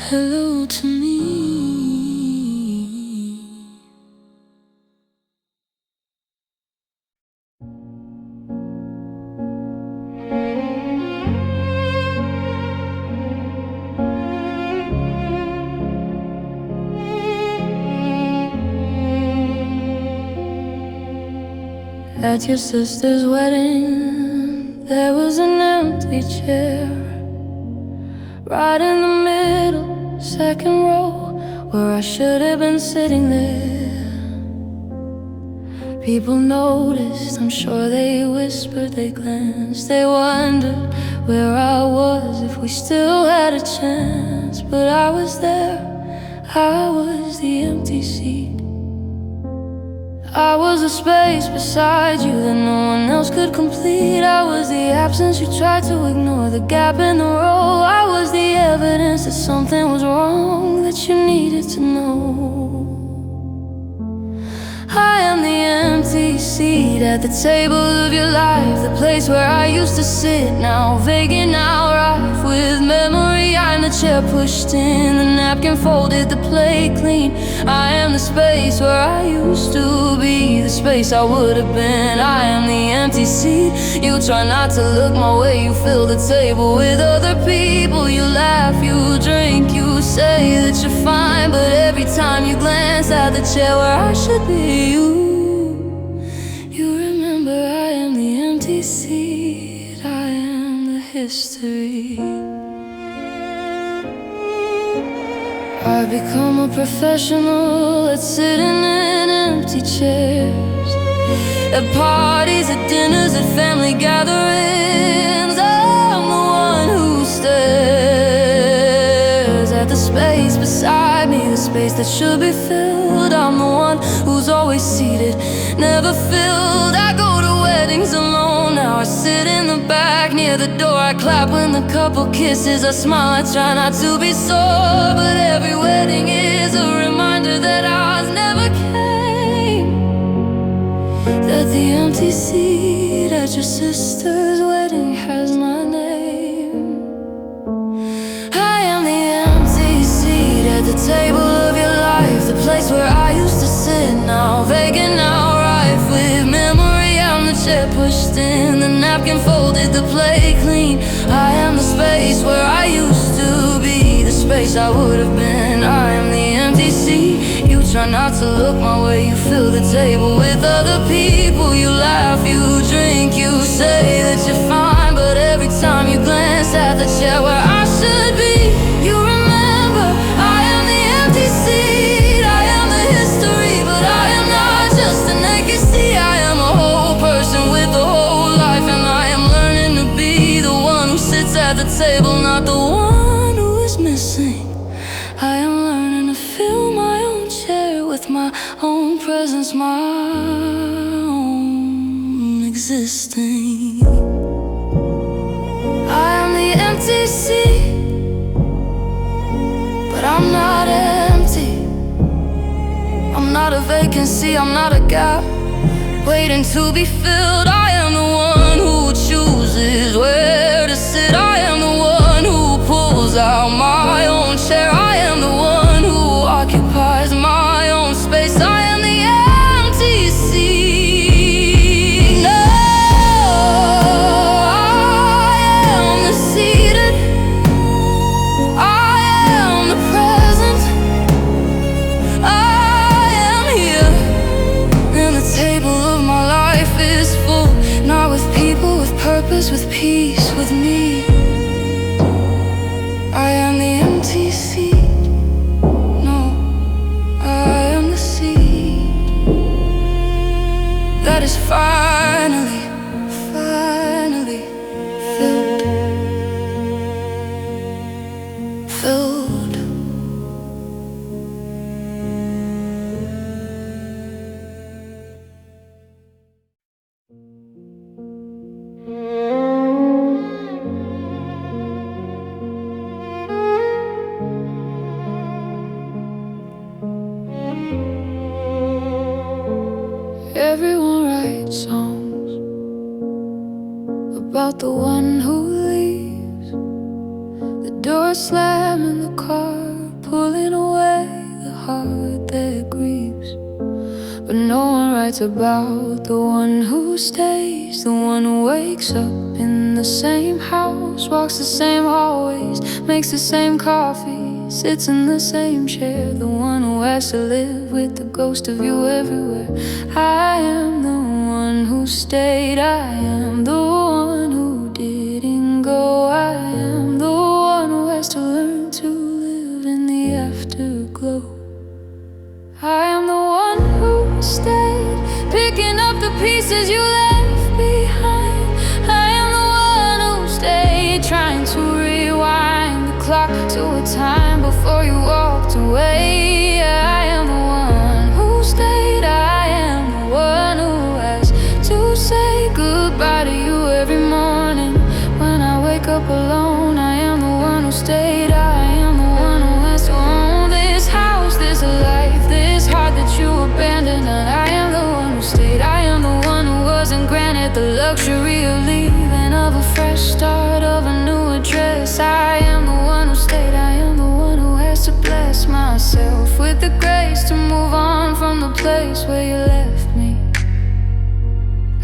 S1: Hello to me. At your sister's wedding, there was an empty chair, right in the middle, second row, where I should have been sitting there. People noticed, I'm sure they whispered, they glanced, they wondered where I was, if we still had a chance. But I was there, I was the empty seat. I was the space beside you that no one else could complete. I was the absence you tried to ignore, the gap in the row. I was the evidence that something was wrong, that you needed to know. I am the empty seat at the table of your life, the place where I used to sit, now vacant, now rife with memory. I'm the chair pushed in, the napkin folded, the plate clean. I am the space where I used to be, the space I would have been. I am the empty seat. You try not to look my way, you fill the table with other people. You laugh, you drink, you say that you're fine, but every time you glance at the chair where I should be, you remember I am the empty seat. I am the history. I've become a professional at sitting in empty chairs, at parties, at dinners, at family gatherings. I'm the one who stares at the space beside me, the space that should be filled. I'm the one who's always seated, never filled. I go to weddings alone, now I sit in the back near the door. I clap when the couple kisses, I smile, I try not to be sore. But every wedding is a reminder that ours never came, that the empty seat at your sister's wedding has my name. I am the empty seat at the table of your life, the place where I used to sit, now vacant, now rife with memory. I'm the chair pushed in, the napkin folded, the plate clean. I am the space where I used to be, the space I would have been. I am the empty seat. You try not to look my way, you fill the table with other people. You laugh, you drink, you say that you're fine, but every time you glance at the chair where I should be, you remember I am the empty seat. I am the history, but I am not just an legacy. I am a whole person with a whole life, and I am learning to be the one who sits at the table, not the one who is missing. I am learning to fill my own chair with my own presence, my own existing. I am the empty seat, but I'm not empty. I'm not a vacancy, I'm not a gap waiting to be filled. I am the one who chooses where to sit. I am the one who pulls out my own chair. I am the one who occupies my own space. I am the empty seat. No, I am the seated. I am the present. I am here, and the table of my life is full, not with people, with purpose, with peace, with me. I am the empty seat. No, I am the seed that is finally, finally filled. Filled. Everyone writes songs about the one who leaves, the door slamming, the car pulling away, the heart that grieves. But no one writes about the one who stays, the one who wakes up in the same house, walks the same hallways, makes the same coffee, sits in the same chair, the one who has to live with the ghost of you everywhere. I am the one who stayed. I am the one who didn't go. I am the one who has to learn to live in the afterglow. I am the one who stayed, picking up the pieces you left behind. I am the one who stayed, trying to rewind the clock to a time before you walked away. I am the one who stayed. I am the one who has to say goodbye to you every morning when I wake up alone. I am the one who stayed. I am the one who has to own this house, this life, this heart that you abandoned. And I am the one who stayed. I am the one who wasn't granted the luxury of leaving, of a fresh start, of a new address. I am the one who stayed. I am the one who has to bless myself with the grace to move on from the place where you left me.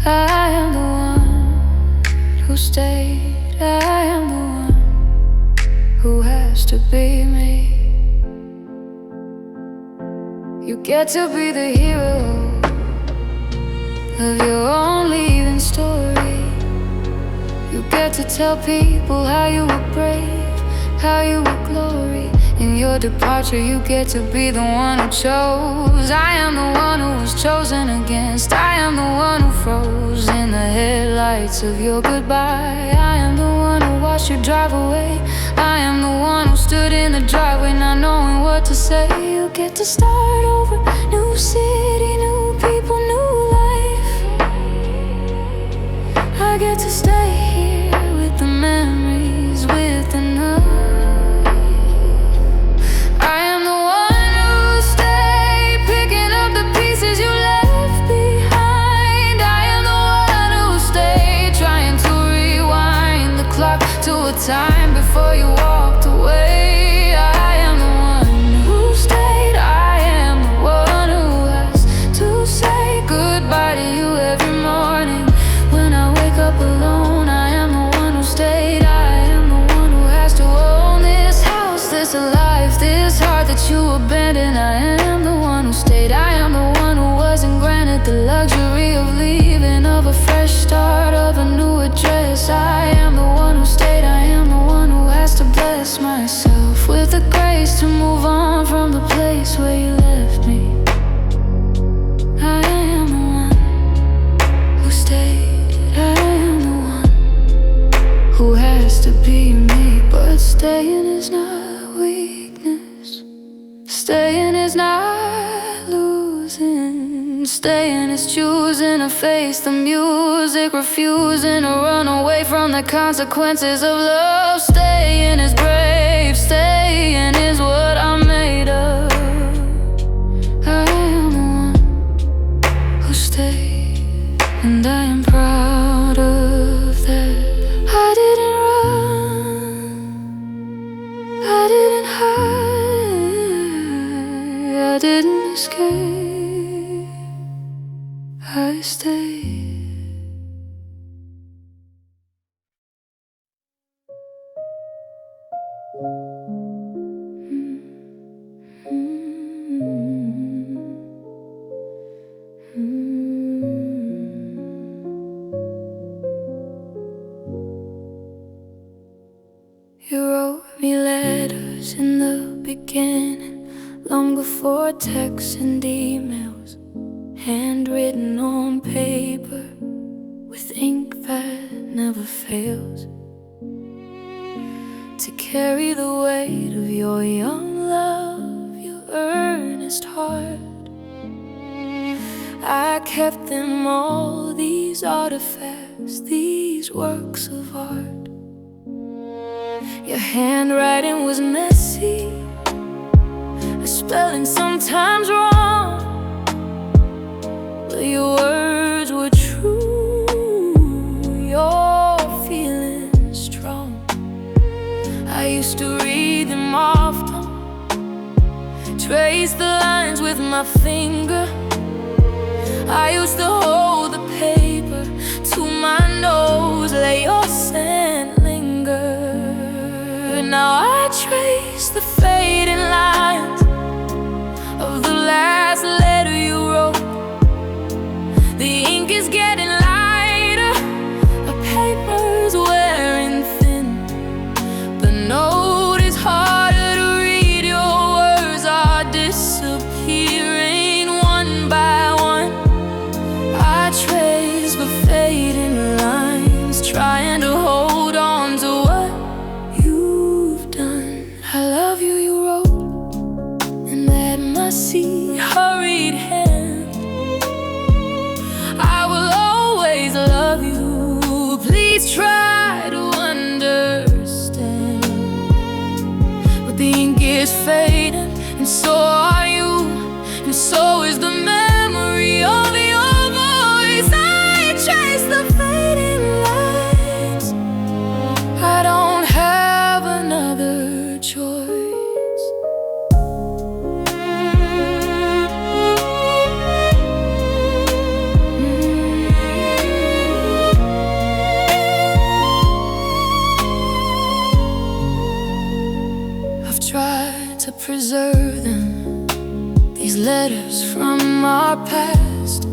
S1: I am the one who stayed. I am the one who has to be me. You get to be the hero of your own leaving story. You get to tell people how you were brave, how you were glory. In your departure you get to be the one who chose. I am the one who was chosen against. I am the one who froze in the headlights of your goodbye. I am the one who watched you drive away. I am the one who stood in the driveway not knowing what to say. You get to start over, new city, new people, new life. I get to stay here with the memories, with the night. I am the one who stayed, picking up the pieces you left behind. I am the one who stayed, trying to rewind the clock to a time before you walked away. I am the one who stayed. I am the one who has to say goodbye to you every morning when I wake up alone. I am the one who stayed. I am the one who has to own this house, this life, this heart that you abandoned. I am the one who stayed. I am the one who wasn't granted the luxury of leaving, of a fresh start, of a new address. I am the one who stayed. I am the one who has to bless myself with the grace to move on from the place where you left me. I am the one who stayed. I am the one who has to be me. But staying is not weakness. Staying is not losing. Staying is choosing to face the music, refusing to run away from the consequences of love. Staying is brave. Staying is what I'm made of. I am the one who stayed, and I am proud of that. I didn't run, I didn't hide, I didn't escape, I stayed. You wrote me letters in the beginning, long before texts and emails, handwritten on paper with ink that never fails, to carry the weight of your young love, your earnest heart. I kept them all, these artifacts, these works of art. Your handwriting was messy, a spelling sometimes wrong, but your words were true, your feelings strong. I used to read them often, trace the lines with my finger. I used to hold the paper to my nose, let your scent linger. Now I trace the fading lines of the last letter you wrote. The ink is getting light. letters from our past.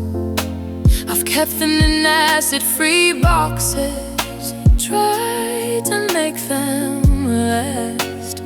S1: I've kept them in acid-free boxes, tried to make them last.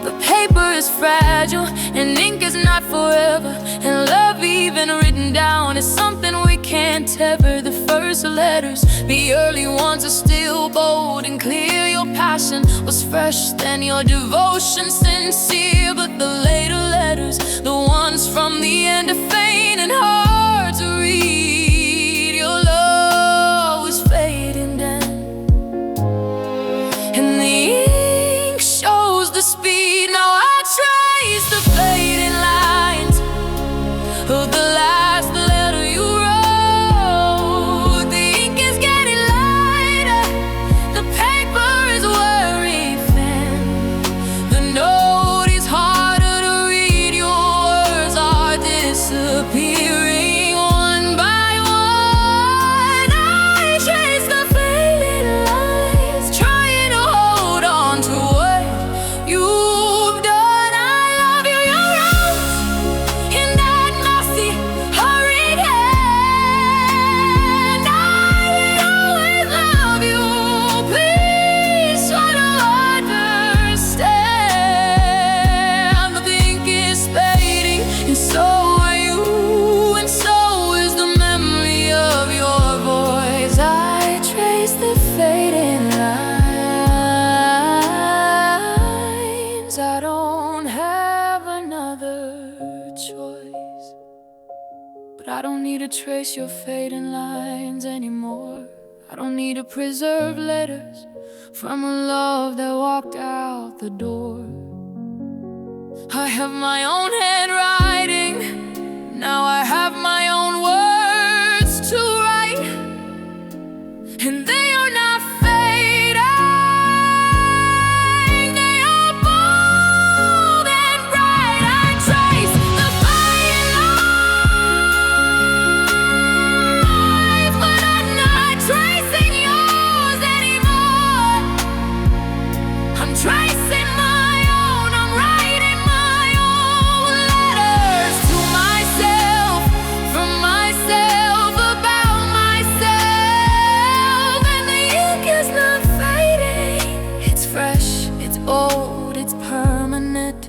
S1: But paper is fragile and ink is not forever, and love even written down is something we can't tether. The first letters, the early ones, are still bold and clear. Your passion was fresh, then your devotion sincere. But the later letters, the ones from the end, are faint and hard to read. Your love was fading down, and the ink shows the speed. Now I trace the fading lines of the last letter you wrote. The ink is getting lighter, the paper is wearing thin. The note is harder to read, your words are disappearing one by one. I trace the fading lines, trying to hold on to what you've done. I love you, you wrote in that messy, hurried hand. I will always love you, please try to understand. The ink is fading, and so are you, and so is the memory of your voice. I trace the fading lines. I don't have another choice, but I don't need to trace your fading lines anymore. I don't need to preserve letters from a love that walked out the door. I have my own handwriting, now I have my own words to write, and they are not fading, they are bold and bright. I trace the fading lines, but I'm not tracing yours anymore. I'm tracing my own, I'm writing my own letters to myself, from myself, about myself. And the ink is not fading, it's fresh, it's old, it's permanent.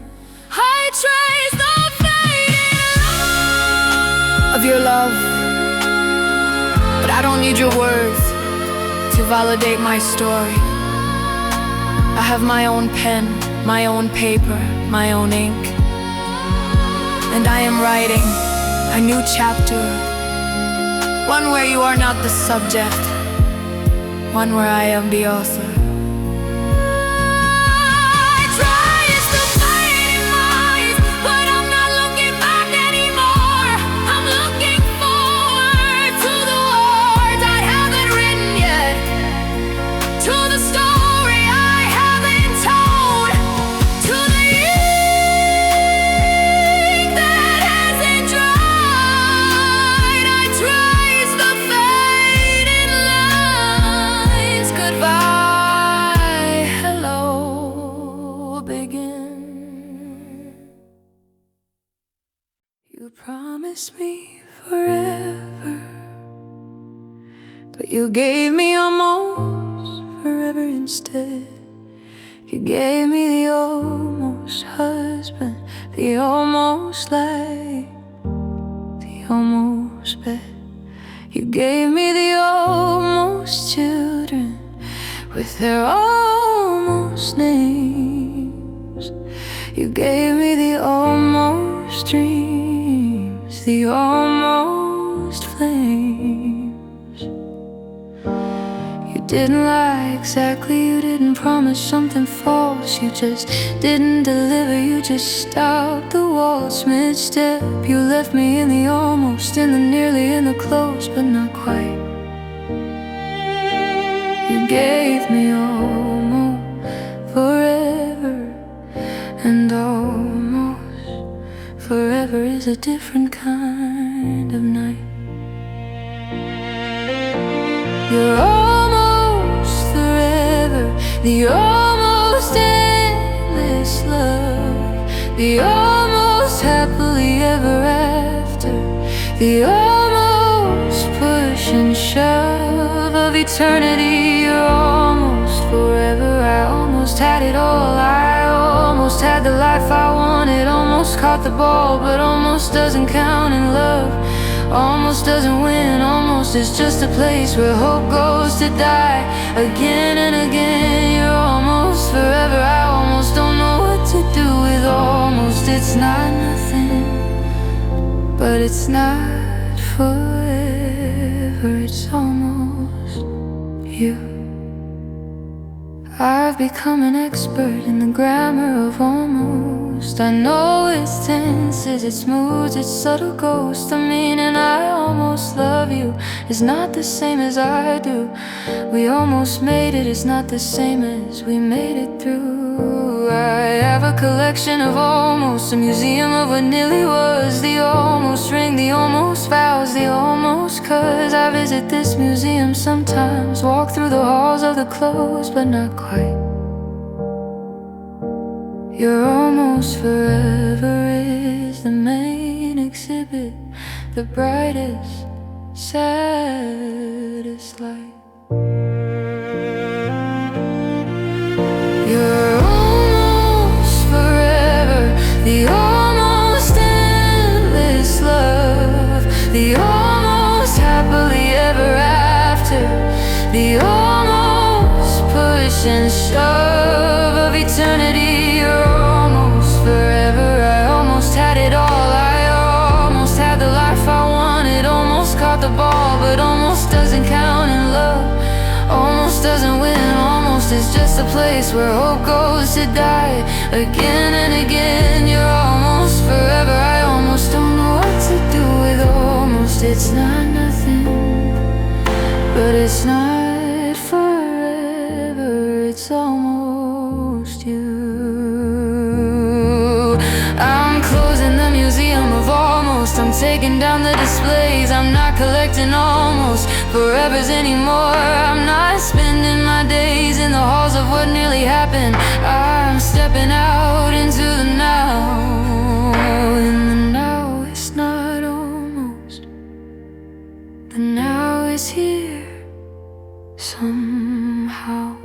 S1: I trace the fading line of your love, but I don't need your words to validate my story. I have my own pen, my own paper, my own ink, and I am writing a new chapter, one where you are not the subject, one where I am the author. I trace the fading lines, but I'm not looking back anymore. I'm looking forward to the words I haven't written yet, to the story I haven't told, to the ink that hasn't dried. I trace the fading lines. Goodbye, hello, begin. You promised me forever, but you gave me almost forever instead. You gave me the almost husband, the almost life, the almost bed. You gave me the almost children with their almost names. You gave me the almost dreams, the almost flames. You didn't lie exactly, you didn't promise something false. You just didn't deliver, you just stopped the waltz mid-step. You left me in the almost, in the nearly, in the close, but not quite. You gave me almost forever, and almost forever is a different kind of night. You're almost forever, the almost endless love, the almost happily ever the almost push and shove of eternity. You're almost forever. I almost had it all. I almost had the life I wanted. Almost caught the ball, but almost doesn't count in love. Almost doesn't win. Almost is just a place where hope goes to die again and again. You're almost forever. I almost don't know what to do with almost. It's not nothing, but it's not forever. It's almost you. I've become an expert in the grammar of almost. I know its tenses, its moods, its subtle ghost. I mean, and I almost love you is not the same as I do. We almost made it is not the same as we made it through. I have a collection of almost, a museum of what nearly was. The almost ring, the almost vows, the almost cause. I visit this museum sometimes, walk through the halls of the closed, but not quite. You're almost forever is the main exhibit, the brightest, saddest light. You're almost forever, the almost endless love, the almost happily ever after, the almost push and shove of eternity. You're almost forever. I almost had it all. I almost had the life I wanted. Almost caught the ball, but almost doesn't count in love. Almost doesn't win. Almost is just a place where hope goes to die again and again. You're almost forever. I almost don't know what to do with almost. It's not nothing, but it's not forever. It's almost you. I'm closing the museum of almost. I'm taking down the displays. I'm not collecting almost forevers anymore. I'm not spending my days in the halls of what nearly happened. I'm stepping out into the now. In the now it's not almost. The now is here somehow.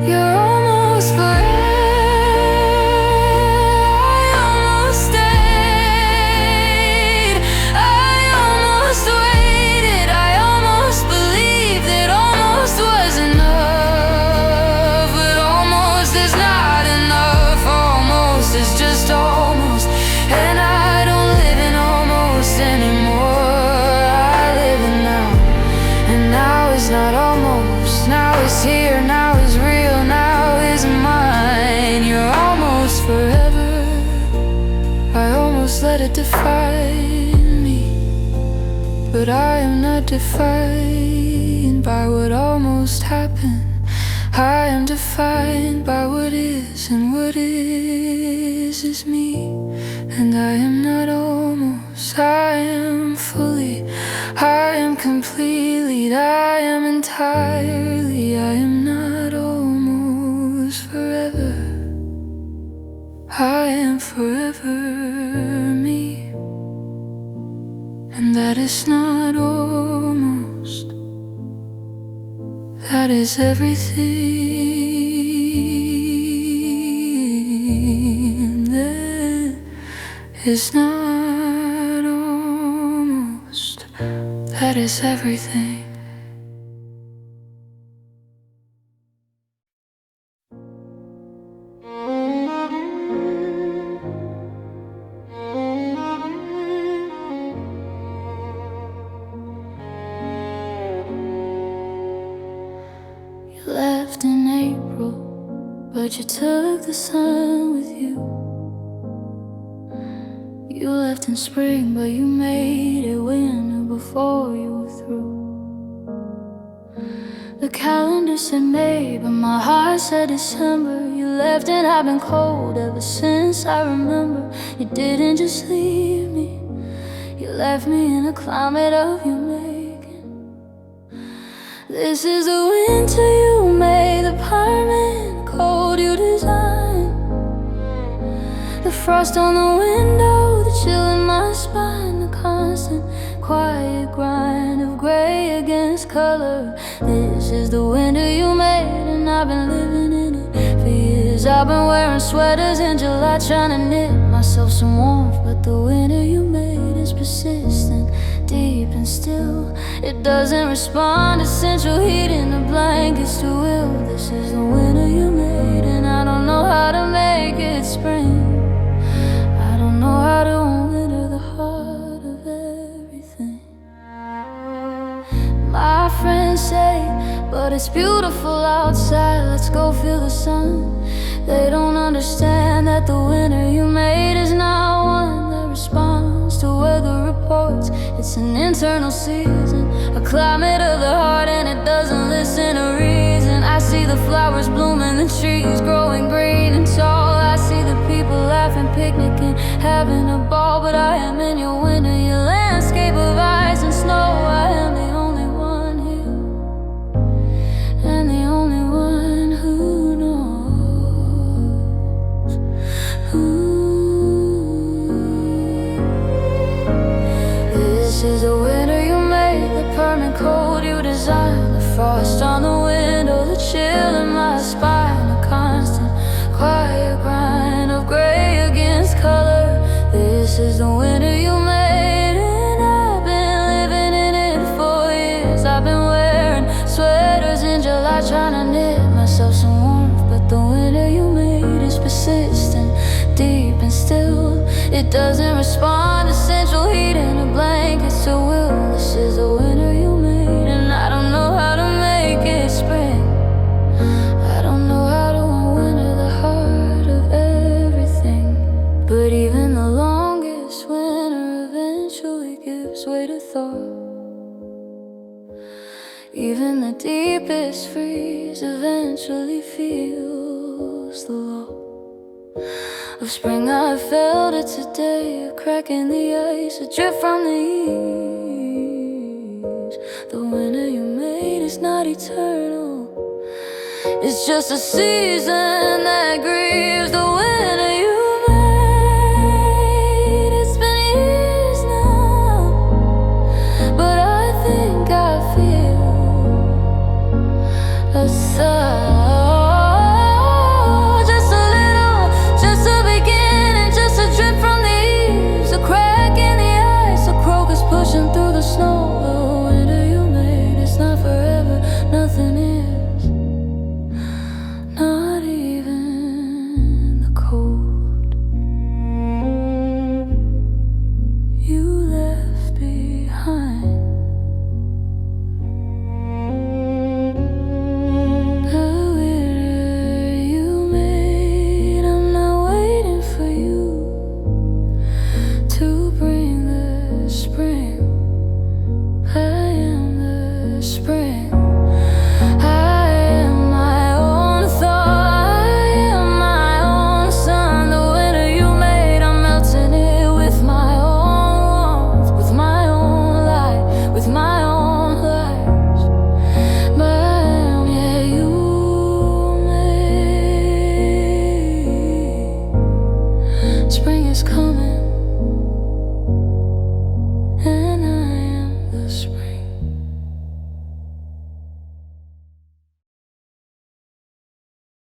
S1: You're almost forever. Not almost, now is here, now is real, now is mine. You're almost forever. I almost let it define me, but I am not defined by what almost happened. I am defined by what is, and what is me. And I am not almost, I am fully, I am completely, I am entirely. I am not almost forever. I am forever me. And that is not almost, that is everything. That is not almost, that is everything. You left in April, but you took the sun with you. You left in spring, but you made it winter before you were through. The calendar said May, but my heart said December. You left and I've been cold ever since I remember. You didn't just leave me, you left me in a climate of your making. This is the winter you made, the permanent cold you designed, the frost on the window that chill in my spine, the constant quiet grind of gray against color. This is the winter you made, and I've been living in it for years. I've been wearing sweaters in July, trying to knit myself some warmth, but the winter you made is persistent, deep and still. It doesn't respond to central heat in the blankets to will. This is the winter you made, and I don't know how to make it spring. I don't know how to winter the heart of everything. My friends say, but it's beautiful outside, let's go feel the sun. They don't understand that the winter you made is not one that responds to weather reports. It's an internal season, a climate of the heart, and it doesn't listen to reason. I see the flowers blooming, the trees growing green and tall. I see the people laughing, picnicking, having a ball. But I am in your winter, your landscape of ice and snow. I am the only one here, and the only one who knows. This is the winter you made, the permanent cold you designed, the frost on the window, the chill in my spine, a constant quiet grind of gray against color. This is the winter you made, and I've been living in it for years. I've been wearing sweaters in July, trying to knit myself some warmth, but the winter you made is persistent, deep and still. It doesn't respond to central heat in a blanket to will. This is the winter you made, and I don't know how to make it spring. I don't know how to winter the heart of everything. But even the longest winter eventually gives way to thaw. Even the deepest freeze eventually feels the law of spring. I felt it today, a crack in the ice, a drip from the eaves. The winter you made is not eternal, it's just a season that grieves. The winter you made, it's been years now, but I think I feel a sigh. Spring is coming.